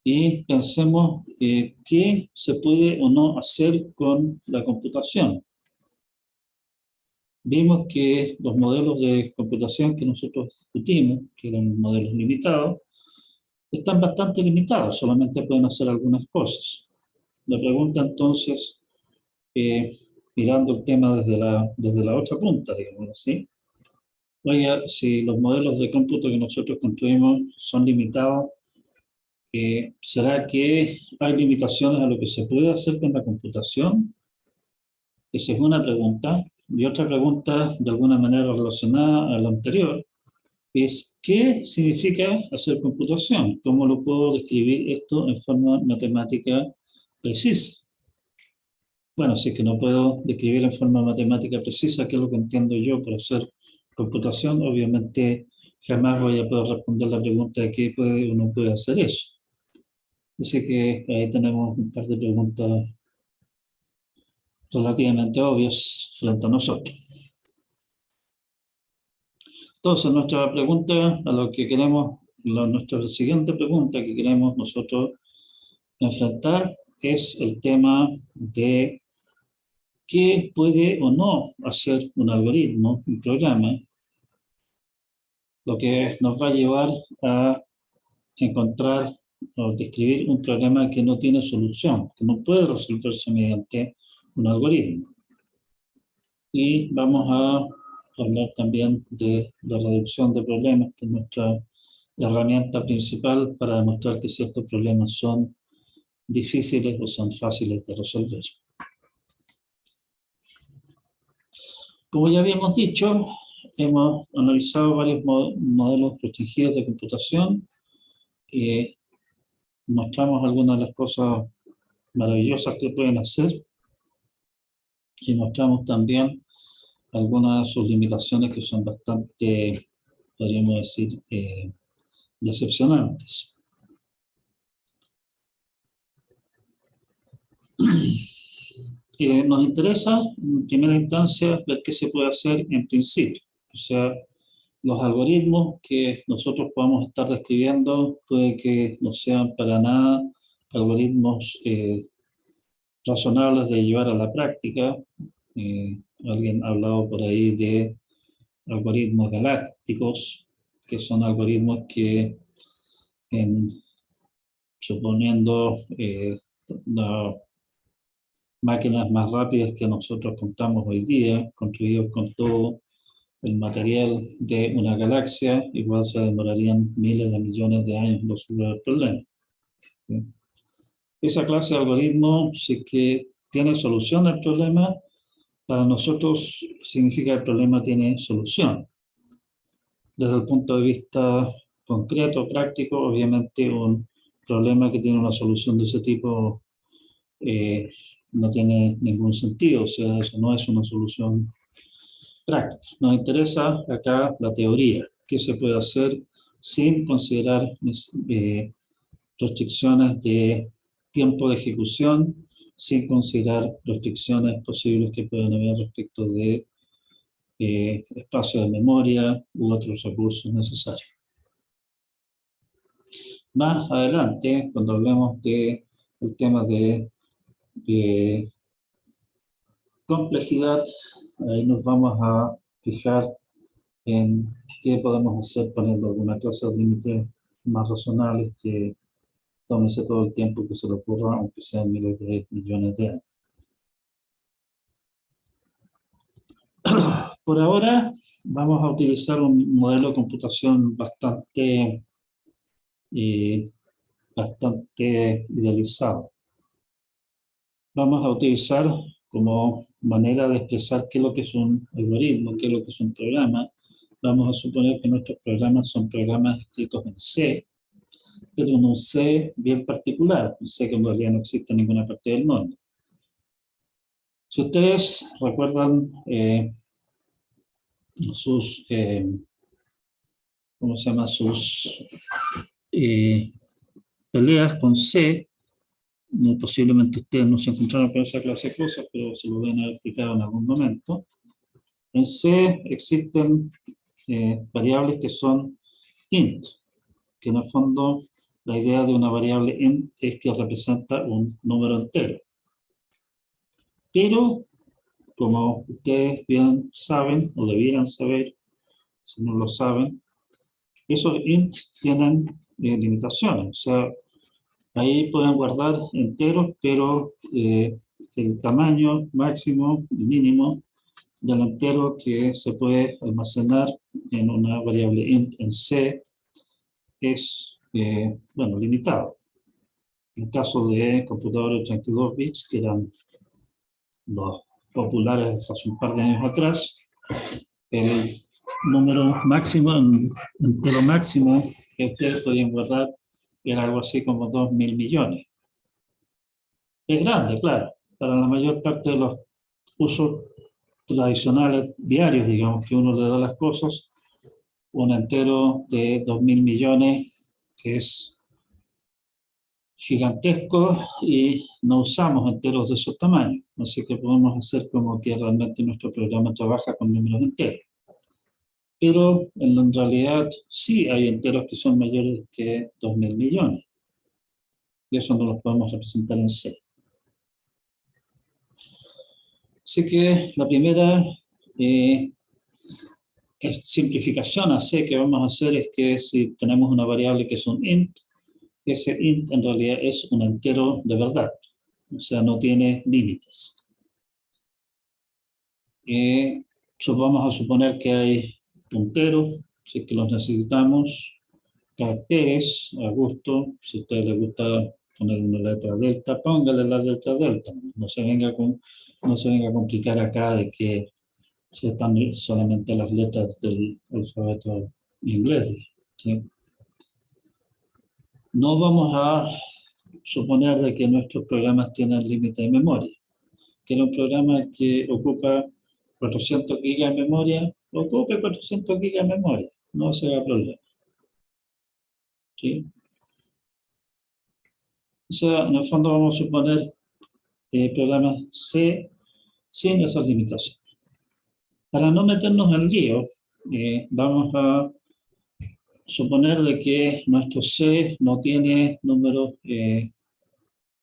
y pensemos qué se puede o no hacer con la computación. Vimos que los modelos de computación que nosotros discutimos, que eran modelos limitados, están bastante limitados, solamente pueden hacer algunas cosas. La pregunta entonces, mirando el tema desde la otra punta, digamos así, oiga, si los modelos de cómputo que nosotros construimos son limitados, ¿será que hay limitaciones a lo que se puede hacer con la computación? Esa es una pregunta. Y otra pregunta, de alguna manera relacionada a la anterior, es ¿qué significa hacer computación? ¿Cómo lo puedo describir esto en forma matemática precisa? Bueno, si es que no puedo describir en forma matemática precisa qué es lo que entiendo yo por hacer computación, obviamente jamás voy a poder responder la pregunta de qué puede o no puede hacer eso. Así que ahí tenemos un par de preguntas relativamente obvias frente a nosotros. Entonces, nuestra pregunta, a lo que queremos, nuestra siguiente pregunta que queremos nosotros enfrentar es el tema de qué puede o no hacer un algoritmo, un programa, lo que nos va a llevar a encontrar o describir un problema que no tiene solución, que no puede resolverse mediante un algoritmo. Y vamos a hablar también de la reducción de problemas, que es nuestra herramienta principal para demostrar que ciertos problemas son difíciles o son fáciles de resolver. Como ya habíamos dicho, hemos analizado varios modelos restringidos de computación y mostramos algunas de las cosas maravillosas que pueden hacer y mostramos también algunas de sus limitaciones que son bastante, podríamos decir, decepcionantes. Nos interesa, en primera instancia, ver qué se puede hacer en principio. O sea, los algoritmos que nosotros podamos estar describiendo puede que no sean para nada algoritmos razonables de llevar a la práctica. Alguien ha hablado por ahí de algoritmos galácticos, que son algoritmos que, suponiendo las máquinas más rápidas que nosotros contamos hoy día, construidos con todo el material de una galaxia, igual se demorarían miles de millones de años en resolver el problema. ¿Sí? Esa clase de algoritmo, si es que tiene solución al problema, para nosotros significa que el problema tiene solución. Desde el punto de vista concreto, práctico, obviamente un problema que tiene una solución de ese tipo no tiene ningún sentido, o sea, eso no es una solución práctica. Nos interesa acá la teoría, qué se puede hacer sin considerar restricciones de tiempo de ejecución, sin considerar restricciones posibles que pueden haber respecto de espacio de memoria u otros recursos necesarios. Más adelante, cuando hablemos del tema de complejidad, ahí nos vamos a fijar en qué podemos hacer poniendo alguna clase de límites más razonables que tómese todo el tiempo que se le ocurra, aunque sean miles de millones de años. Por ahora vamos a utilizar un modelo de computación bastante idealizado. Vamos a utilizar como manera de expresar qué es lo que es un algoritmo, qué es lo que es un programa. Vamos a suponer que nuestros programas son programas escritos en C, pero en un C bien particular, un C que en realidad no existe en ninguna parte del mundo. Si ustedes recuerdan sus, ¿cómo se llama? Sus peleas con C, posiblemente ustedes no se encontraron con esa clase de cosas, pero se lo van a explicar en algún momento. En C existen variables que son int, que en el fondo la idea de una variable int es que representa un número entero. Pero, como ustedes bien saben, o debieran saber, si no lo saben, esos int tienen limitaciones. O sea, ahí pueden guardar enteros, pero el tamaño máximo y mínimo del entero que se puede almacenar en una variable int en C es, bueno, limitado. En el caso de computadores de 32 bits, que eran los populares hace un par de años atrás, el número máximo, el entero máximo que ustedes podían guardar era algo así como 2.000 millones. Es grande, claro, para la mayor parte de los usos tradicionales diarios, digamos, que uno le da las cosas, un entero de 2.000 millones es gigantesco y no usamos enteros de esos tamaños, así que podemos hacer como que realmente nuestro programa trabaja con números enteros. Pero en realidad sí hay enteros que son mayores que 2.000 millones, y eso no los podemos representar en C. Así que la primera simplificación a C que vamos a hacer es que si tenemos una variable que es un int, ese int en realidad es un entero de verdad, o sea, no tiene límites. Vamos a suponer que hay punteros, si es que los necesitamos, caracteres, a gusto, si a usted le gusta poner una letra delta, póngale la letra delta, no se venga a complicar acá de que se están solamente las letras del alfabeto inglés, ¿sí? No vamos a suponer de que nuestros programas tienen límite de memoria, que era un programa que ocupa 400 gigas de memoria, ocupe 400 gigas de memoria, no se haga problema, ¿sí? O sea, en el fondo vamos a suponer programas C sin esas limitaciones. Para no meternos en lío, vamos a suponer de que nuestro C no tiene números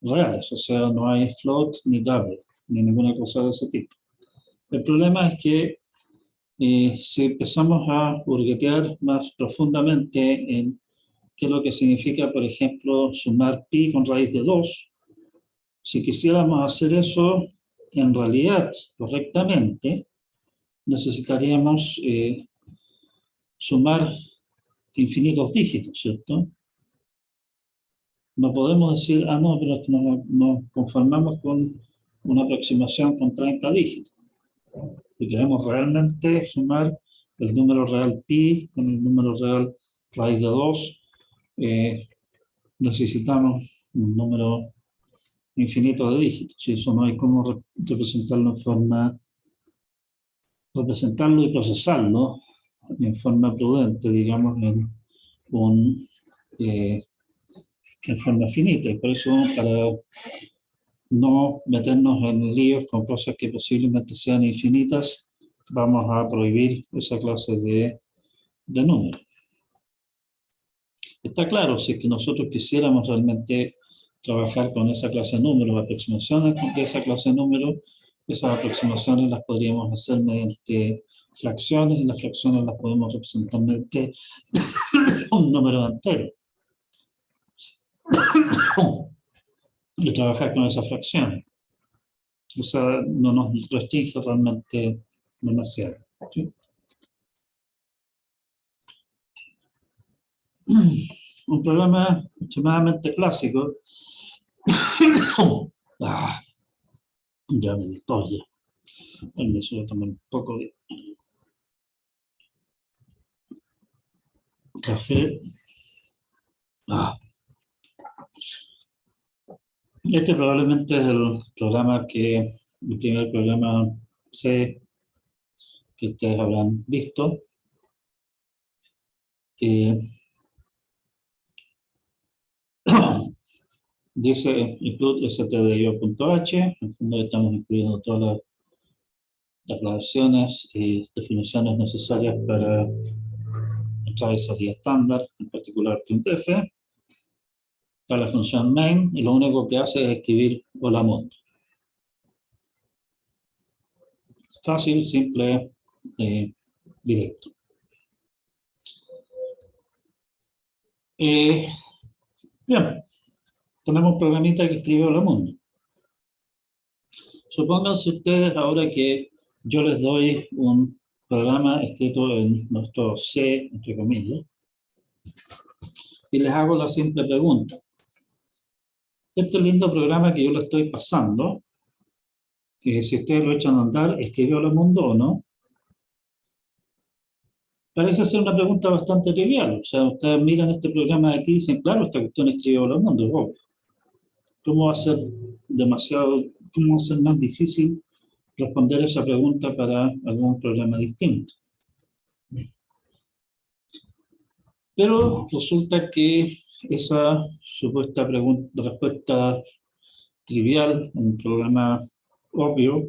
reales, o sea, no hay float ni double, ni ninguna cosa de ese tipo. El problema es que si empezamos a hurguetear más profundamente en qué es lo que significa, por ejemplo, sumar pi con raíz de 2, si quisiéramos hacer eso en realidad correctamente, necesitaríamos sumar infinitos dígitos, ¿cierto? No podemos decir, ah, no, pero es que nos conformamos con una aproximación con 30 dígitos. Si queremos realmente sumar el número real pi con el número real raíz de 2, necesitamos un número infinito de dígitos. Si eso no hay cómo representarlo en forma, representarlo y procesarlo en forma prudente, digamos, eh, en forma finita. Y por eso, para no meternos en líos con cosas que posiblemente sean infinitas, vamos a prohibir esa clase de números. Está claro, si es que nosotros quisiéramos realmente trabajar con esa clase de números, aproximaciones de esa clase de números, esas aproximaciones las podríamos hacer mediante fracciones, y las fracciones las podemos representar mediante un número entero. Y trabajar con esas fracciones. O sea, no nos restringe realmente demasiado, ¿sí? Un programa extremadamente clásico. Ya me dictó ya. Me suelo tomar un poco de café. Este probablemente es el primer programa C que ustedes habrán visto. Dice include stdio.h, en el fondo estamos incluyendo todas las declaraciones y definiciones necesarias para entrar y salida estándar, en particular printf. Está la función main y lo único que hace es escribir hola mundo. Fácil, simple, directo. Bien, tenemos un programita que escribe hola mundo. Supónganse ustedes ahora que yo les doy un programa escrito en nuestro C, entre comillas, y les hago la simple pregunta. Este lindo programa que yo le estoy pasando, si ustedes lo echan a andar, ¿escribió hola mundo o no? Parece ser una pregunta bastante trivial. O sea, ustedes miran este programa de aquí y dicen, claro, esta cuestión escribió hola mundo, obvio. ¿Cómo va a ser cómo va a ser más difícil responder esa pregunta para algún programa distinto? Pero resulta que esa supuesta respuesta trivial en un programa obvio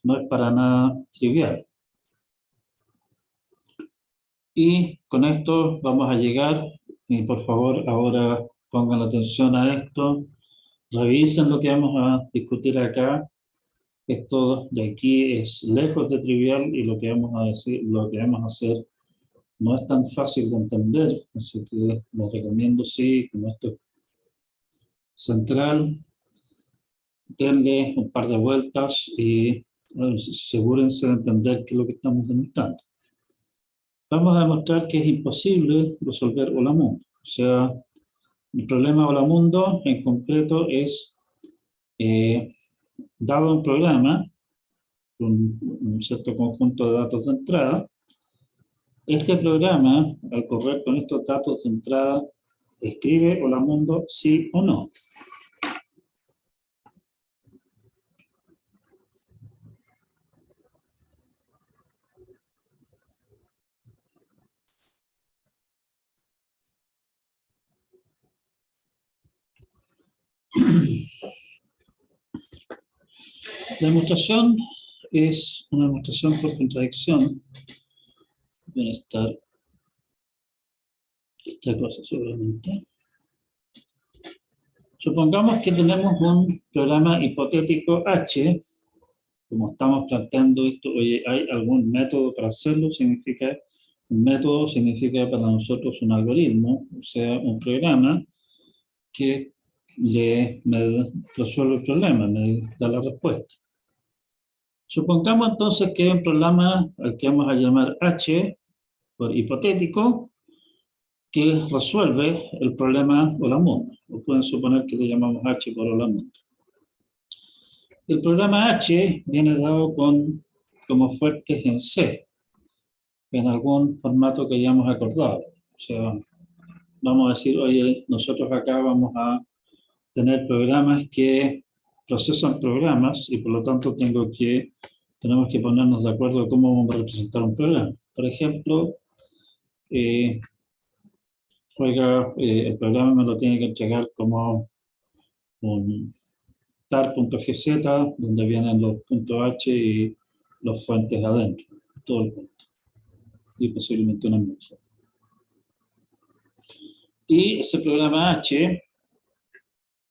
no es para nada trivial. Y con esto vamos a llegar, y por favor ahora pongan atención a esto, revisen lo que vamos a discutir acá. Esto de aquí es lejos de trivial y lo que vamos a decir, lo que vamos a hacer no es tan fácil de entender, así que les recomiendo, sí, como esto es central, denle un par de vueltas y Asegúrense de entender qué es lo que estamos demostrando. Vamos a demostrar que es imposible resolver Holamundo. O sea, el problema Holamundo en concreto es, dado un programa, un cierto conjunto de datos de entrada, este programa, al correr con estos datos de entrada, escribe Holamundo sí o no. La demostración es una demostración por contradicción. Debe estar esta cosa seguramente. Supongamos que tenemos un programa hipotético H, como estamos planteando esto, oye, ¿hay algún método para hacerlo? Un método significa para nosotros un algoritmo, o sea, un programa que me resuelve el problema, me da la respuesta. Supongamos entonces que hay un programa al que vamos a llamar H, por hipotético, que resuelve el problema Holamundo. O pueden suponer que le llamamos H por Holamundo. El programa H viene dado como fuertes en C, en algún formato que hayamos acordado. O sea, vamos a decir, oye, nosotros acá vamos a tener programas que procesan programas y por lo tanto tenemos que ponernos de acuerdo cómo vamos a representar un programa. Por ejemplo, el programa me lo tiene que entregar como un tar.gz, donde vienen los .h y los fuentes adentro, todo el punto. Y posiblemente una muestra. Y ese programa H,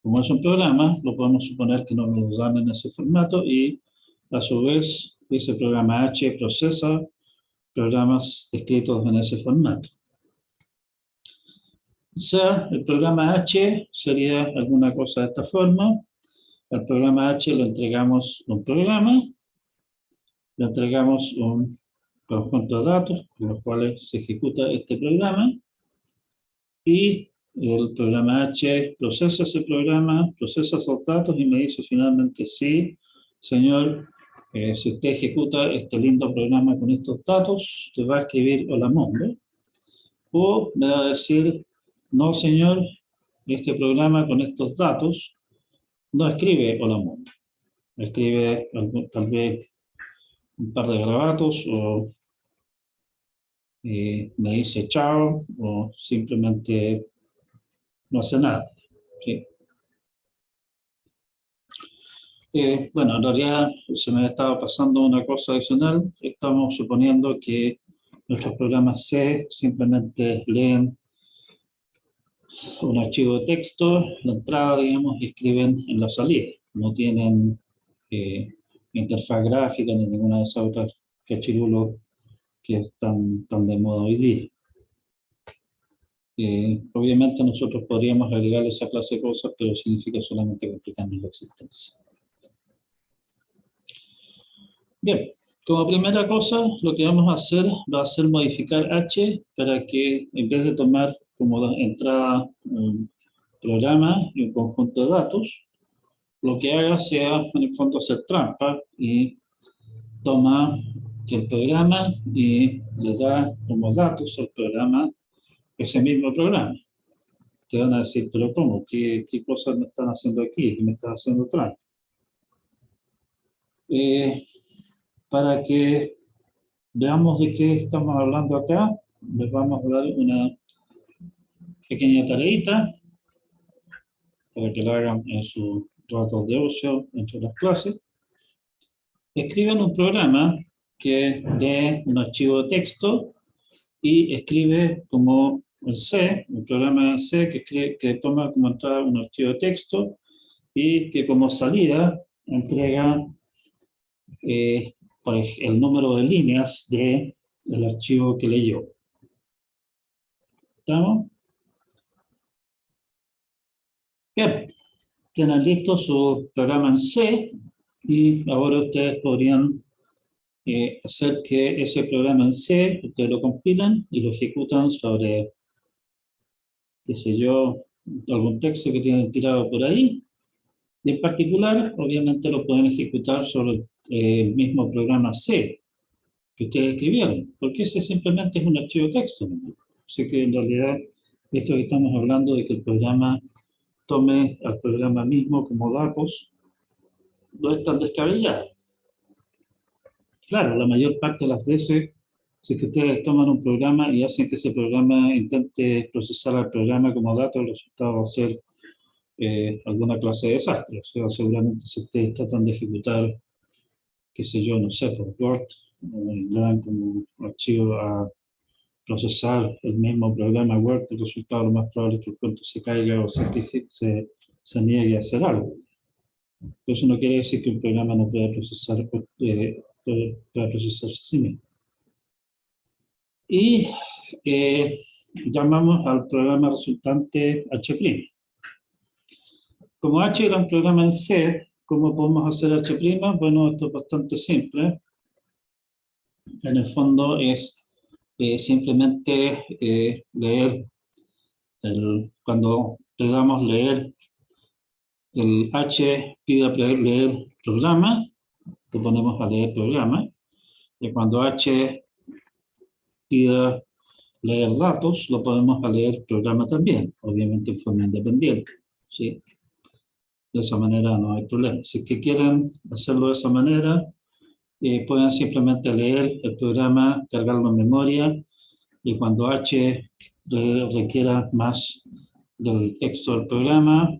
como es un programa, lo podemos suponer que nos lo dan en ese formato y a su vez ese programa H procesa programas escritos en ese formato. O sea, el programa H sería alguna cosa de esta forma. Al programa H le entregamos un programa, le entregamos un conjunto de datos con los cuales se ejecuta este programa y el programa H procesa ese programa, procesa esos datos y me dice finalmente, sí, señor, si usted ejecuta este lindo programa con estos datos, te va a escribir Holamundo. O me va a decir, no, señor, este programa con estos datos no escribe Holamundo. Escribe tal vez un par de garabatos o me dice chao o simplemente no hace nada. ¿Sí? Bueno, en realidad se me estaba pasando una cosa adicional. Estamos suponiendo que nuestros programas C simplemente leen un archivo de texto, la entrada, digamos, y escriben en la salida. No tienen interfaz gráfica ni ninguna de esas otras cachirulos que están tan de moda hoy día. Obviamente nosotros podríamos agregar esa clase de cosas, pero significa solamente complicarnos la existencia. Bien, como primera cosa, lo que vamos a hacer va a ser modificar H para que en vez de tomar como entrada un programa y un conjunto de datos, lo que haga sea en el fondo hacer trampa y toma que el programa y le da como datos al programa ese mismo programa. Te van a decir, pero ¿cómo? ¿Qué cosas me están haciendo aquí? ¿Qué me están haciendo trampa? Para que veamos de qué estamos hablando acá, les vamos a dar una pequeña tareita para que la hagan en sus ratos de ocio entre las clases. Escriben un programa que lee un archivo de texto y escribe como el C, un programa C que toma como entrada un archivo de texto y que como salida entrega el número de líneas del archivo que leyó. ¿Estamos? Bien, tienen listo su programa en C Y ahora ustedes podrían hacer que ese programa en C, ustedes lo compilan y lo ejecutan sobre, qué sé yo, algún texto que tienen tirado por ahí. Y en particular, obviamente lo pueden ejecutar sobre el mismo programa C que ustedes escribieron, porque ese simplemente es un archivo de texto, ¿no? Así que en realidad, esto que estamos hablando de que el programa tome al programa mismo como datos, no es tan descabellado. Claro, la mayor parte de las veces, si es que ustedes toman un programa y hacen que ese programa intente procesar al programa como datos, el resultado va a ser alguna clase de desastre. O sea, seguramente si ustedes tratan de ejecutar, qué sé yo, no sé, por Word, le dan como archivo a procesar el mismo programa Word, el resultado lo más probable es que el cuento se caiga o se niegue a hacer algo. Pero eso no quiere decir que un programa no pueda procesar, pueda procesarse a sí mismo. Y llamamos al programa resultante H'. Como H era un programa en C, ¿cómo podemos hacer H'? Bueno, esto es bastante simple. En el fondo es simplemente leer, cuando le damos leer, el H pide leer programa, le ponemos a leer programa, y cuando H pida leer datos, lo podemos a leer programa también, obviamente en forma independiente, ¿sí? De esa manera no hay problema. Si es que quieren hacerlo de esa manera, pueden simplemente leer el programa, cargarlo en memoria, y cuando H requiera más del texto del programa,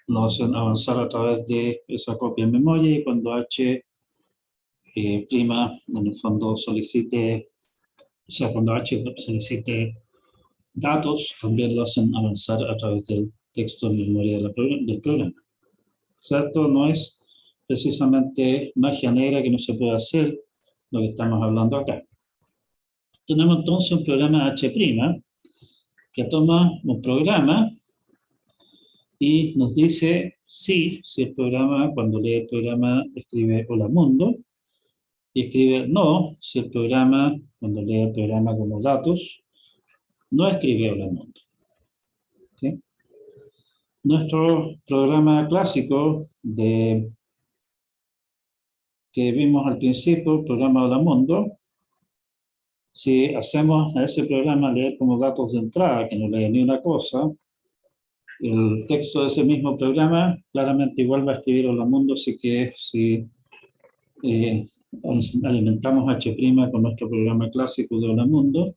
lo hacen avanzar a través de esa copia en memoria, y cuando H prima, en el fondo solicite, o sea, cuando H solicite datos, también lo hacen avanzar a través del texto en memoria del programa. O sea, esto no es precisamente magia negra que no se puede hacer, lo que estamos hablando acá. Tenemos entonces un programa H', que toma un programa y nos dice sí, si el programa, cuando lee el programa, escribe hola mundo, y escribe no, si el programa, cuando lee el programa como datos, no escribe hola mundo. ¿Sí? Nuestro programa clásico que vimos al principio, el programa hola mundo, si hacemos a ese programa leer como datos de entrada, que no lee ni una cosa, el texto de ese mismo programa claramente igual va a escribir hola mundo, así que si alimentamos H' con nuestro programa clásico de hola mundo,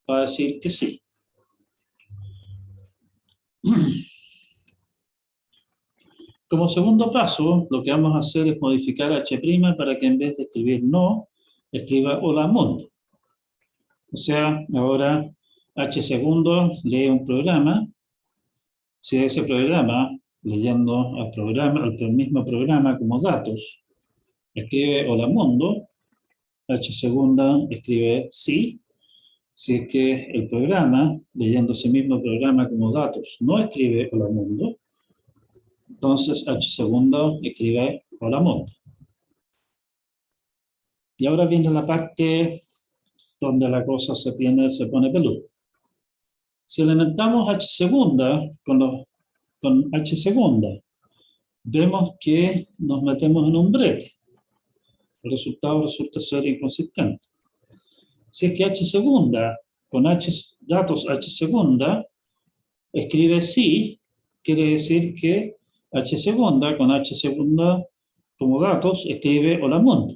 va a decir que sí. Como segundo paso, lo que vamos a hacer es modificar H' para que en vez de escribir no, escriba hola mundo. O sea, ahora H segundo lee un programa. Si ese programa, leyendo al mismo programa como datos, escribe hola mundo, H segunda escribe sí. Si es que el programa, leyendo ese mismo programa como datos, no escribe hola mundo, entonces H segundo escribe hola mundo. Y ahora viene la parte donde la cosa se pone peluda. Si alimentamos H segunda con H segunda, vemos que nos metemos en un brete. El resultado resulta ser inconsistente. Si es que H segunda con datos H segunda escribe sí, quiere decir que H segunda con H segunda como datos escribe hola mundo,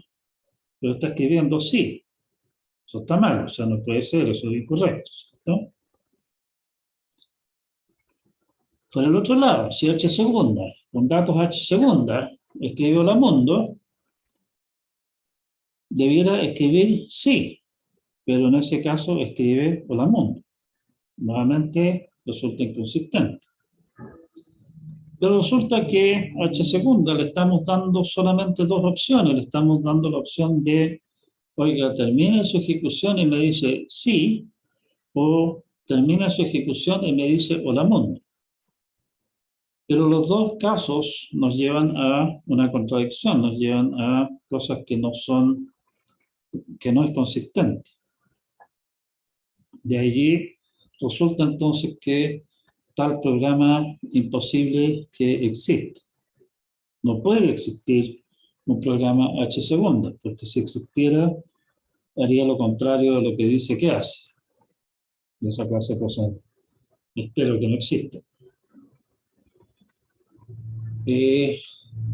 pero está escribiendo sí. Eso está mal, o sea, no puede ser, eso es incorrecto, ¿no? Por el otro lado, si H segunda con datos H segunda escribe hola mundo, debiera escribir sí, pero en ese caso escribe hola mundo. Nuevamente resulta inconsistente. Pero resulta que a H segunda le estamos dando solamente dos opciones. Le estamos dando la opción de, oiga, termina su ejecución y me dice sí, o termina su ejecución y me dice hola mundo. Pero los dos casos nos llevan a una contradicción, nos llevan a cosas que no son, que no es consistente. De allí resulta entonces que tal programa imposible que existe. No puede existir un programa H segunda, porque si existiera, haría lo contrario de lo que dice que hace. Y esa clase de cosas espero que no exista.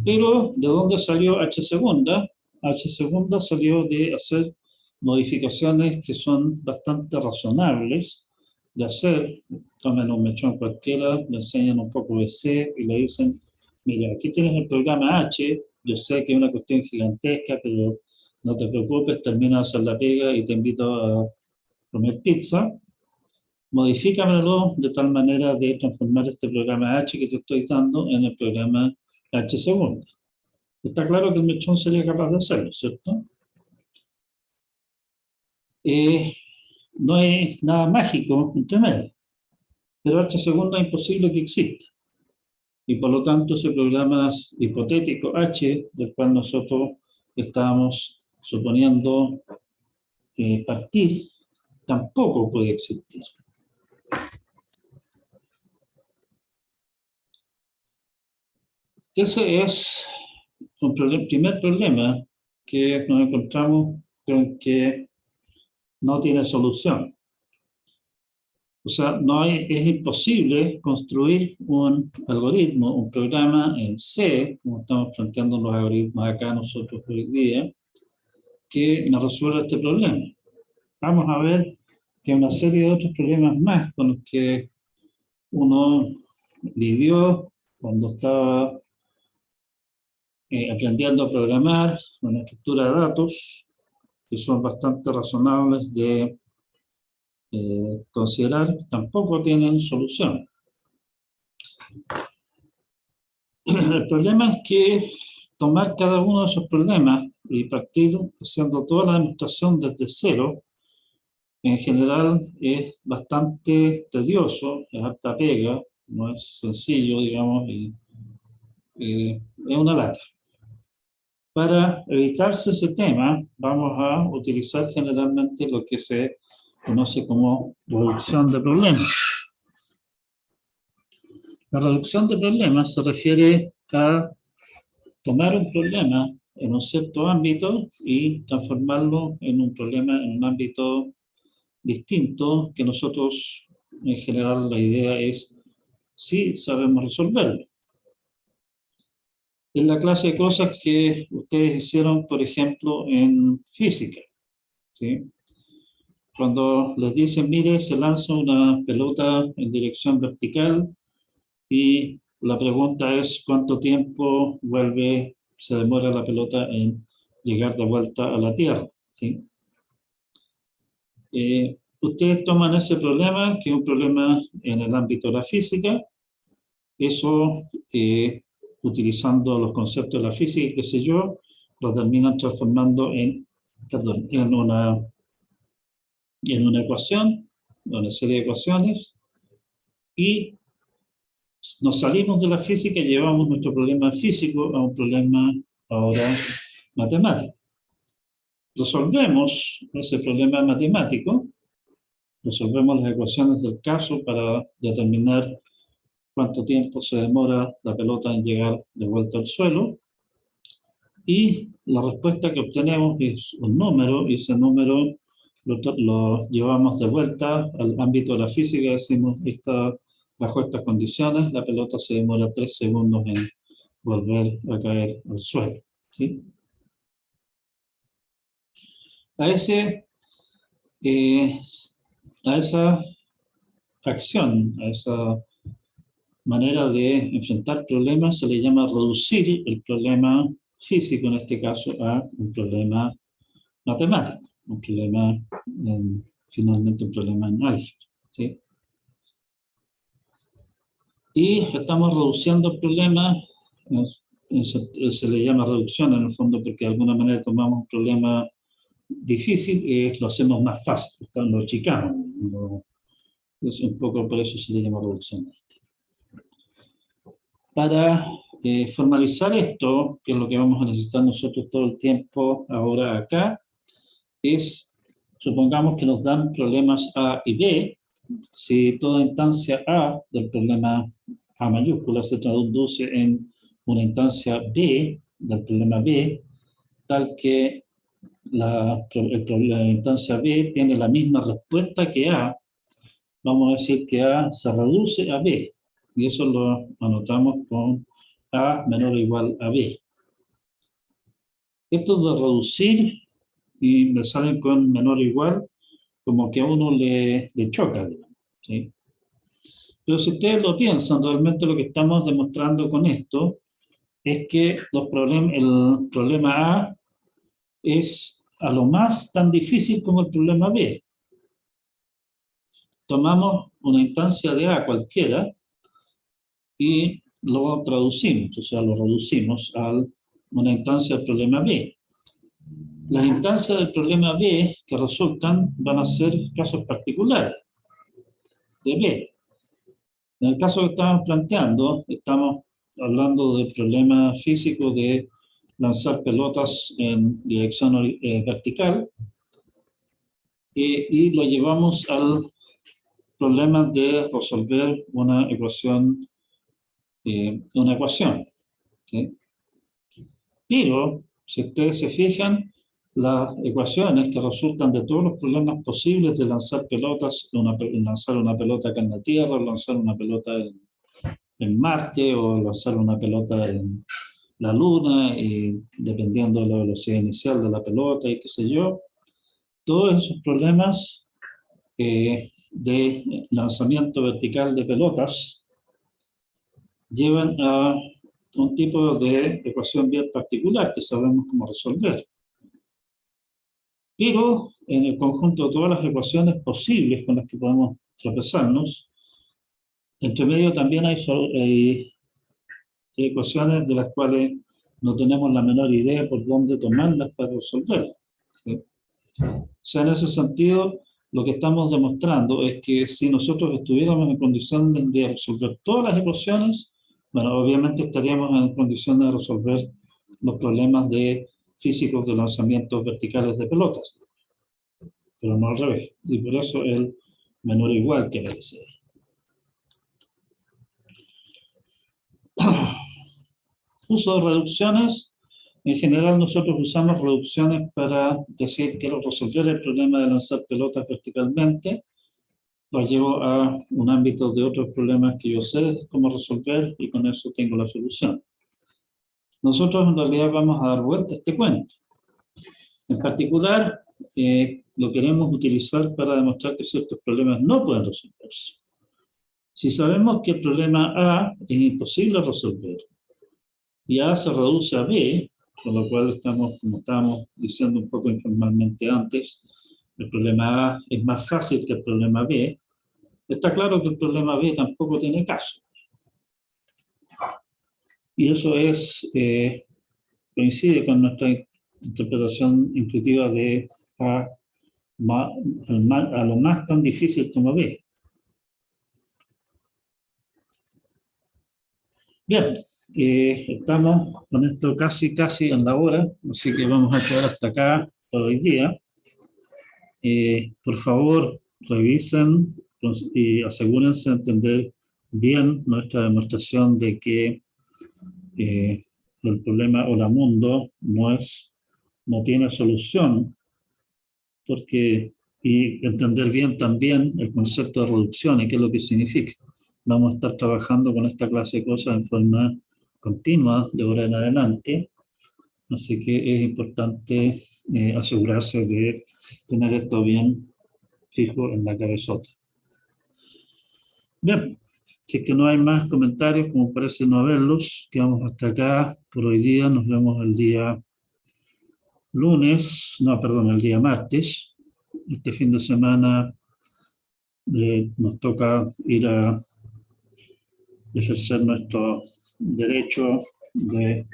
Pero, ¿de dónde salió H segunda? H segunda salió de hacer modificaciones que son bastante razonables de hacer. Tomen un mechón cualquiera, le enseñan un poco de C y le dicen, mira, aquí tienes el programa H, yo sé que es una cuestión gigantesca, pero no te preocupes, termina de hacer la pega y te invito a comer pizza. Modifícamelo de tal manera de transformar este programa H que te estoy dando en el programa H segundo. Está claro que el mechón sería capaz de hacerlo, ¿cierto? No hay nada mágico entre medio, pero H segundo es imposible que exista. Y por lo tanto ese programa hipotético H, del cual nosotros estábamos suponiendo partir, tampoco puede existir. Ese es un primer problema que nos encontramos con que no tiene solución. O sea, es imposible construir un algoritmo, un programa en C, como estamos planteando los algoritmos acá nosotros hoy día, que nos resuelva este problema. Vamos a ver que hay una serie de otros problemas más con los que uno lidió cuando estaba aprendiendo a programar una estructura de datos, que son bastante razonables de considerar, tampoco tienen solución. El problema es que tomar cada uno de esos problemas y partir haciendo toda la demostración desde cero, en general es bastante tedioso, es harta pega, no es sencillo, digamos, y es una lata. Para evitarse ese tema, vamos a utilizar generalmente lo que se conoce como reducción de problemas. La reducción de problemas se refiere a tomar un problema en un cierto ámbito y transformarlo en un problema en un ámbito distinto que nosotros, en general, la idea es si sabemos resolverlo. Es la clase de cosas que ustedes hicieron, por ejemplo, en física, ¿sí? Cuando les dicen, mire, se lanza una pelota en dirección vertical y la pregunta es cuánto tiempo se demora la pelota en llegar de vuelta a la Tierra, ¿sí? Ustedes toman ese problema, que es un problema en el ámbito de la física, eso utilizando los conceptos de la física, qué sé yo, lo terminan transformando en una ecuación, una serie de ecuaciones, y nos salimos de la física y llevamos nuestro problema físico a un problema ahora matemático. Resolvemos ese problema matemático, resolvemos las ecuaciones del caso para determinar cuánto tiempo se demora la pelota en llegar de vuelta al suelo, y la respuesta que obtenemos es un número, y ese número lo llevamos de vuelta al ámbito de la física, decimos, bajo estas condiciones, la pelota se demora 3 segundos en volver a caer al suelo, ¿sí? A esa acción, a esa manera de enfrentar problemas se le llama reducir el problema físico, en este caso, a un problema matemático, finalmente un problema en álgebra, ¿sí? Y estamos reduciendo el problema, se le llama reducción en el fondo porque de alguna manera tomamos un problema difícil y lo hacemos más fácil, lo achicamos, es un poco por eso se le llama reducción. Para formalizar esto, que es lo que vamos a necesitar nosotros todo el tiempo ahora acá, es, supongamos que nos dan problemas A y B, si toda instancia A del problema A mayúscula se traduce en una instancia B del problema B, tal que la instancia B tiene la misma respuesta que A, vamos a decir que A se reduce a B, y eso lo anotamos con A menor o igual a B. Esto de reducir y me salen con menor o igual, como que a uno le choca, digamos, ¿sí? Pero si ustedes lo piensan, realmente lo que estamos demostrando con esto es que el problema A es a lo más tan difícil como el problema B. Tomamos una instancia de A cualquiera y lo traducimos, o sea, lo reducimos a una instancia del problema B. Las instancias del problema B que resultan van a ser casos particulares de B. En el caso que estamos planteando, estamos hablando del problema físico de lanzar pelotas en dirección vertical y lo llevamos al problema de resolver una ecuación, ¿sí? Pero, si ustedes se fijan, las ecuaciones que resultan de todos los problemas posibles de lanzar pelotas, lanzar una pelota acá en la Tierra, lanzar una pelota en Marte o lanzar una pelota en la Luna, y dependiendo de la velocidad inicial de la pelota y qué sé yo, todos esos problemas de lanzamiento vertical de pelotas llevan a un tipo de ecuación bien particular que sabemos cómo resolver. Pero en el conjunto de todas las ecuaciones posibles con las que podemos tropezarnos, entre medio también hay ecuaciones de las cuales no tenemos la menor idea por dónde tomarlas para resolverlas, ¿sí? O sea, en ese sentido, lo que estamos demostrando es que si nosotros estuviéramos en condiciones de resolver todas las ecuaciones, bueno, obviamente estaríamos en condiciones de resolver los problemas físicos de lanzamientos verticales de pelotas, pero no al revés. Y por eso el menor o igual que aparece ahí. Uso de reducciones. En general nosotros usamos reducciones para decir quiero resolver el problema de lanzar pelotas verticalmente. Lo llevo a un ámbito de otros problemas que yo sé cómo resolver y con eso tengo la solución. Nosotros en realidad vamos a dar vuelta a este cuento. En particular, lo queremos utilizar para demostrar que ciertos problemas no pueden resolverse. Si sabemos que el problema A es imposible resolver y A se reduce a B, con lo cual estamos, como estábamos diciendo un poco informalmente antes, el problema A es más fácil que el problema B, está claro que el problema B tampoco tiene caso. Y eso coincide con nuestra interpretación intuitiva de A, a lo más tan difícil como B. Bien, estamos con esto casi en la hora, así que vamos a quedar hasta acá por hoy día. Por favor, revisen y asegúrense de entender bien nuestra demostración de que el problema Hola-Mundo no tiene solución, y entender bien también el concepto de reducción y qué es lo que significa. Vamos a estar trabajando con esta clase de cosas en forma continua de ahora en adelante, así que es importante asegurarse de tener esto bien fijo en la cabezota. Bien, si es que no hay más comentarios, como parece no haberlos, quedamos hasta acá por hoy día. Nos vemos el día el día martes. Este fin de semana nos toca ir a ejercer nuestro derecho de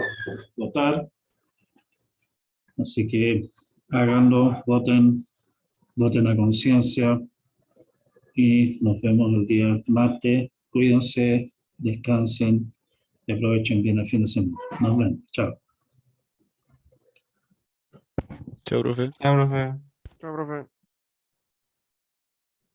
votar. Así que háganlo, voten a conciencia y nos vemos el día martes. Cuídense, descansen y aprovechen bien el fin de semana. Nos vemos. Chao. Chao, profe. Chao, profe. Chao, profe.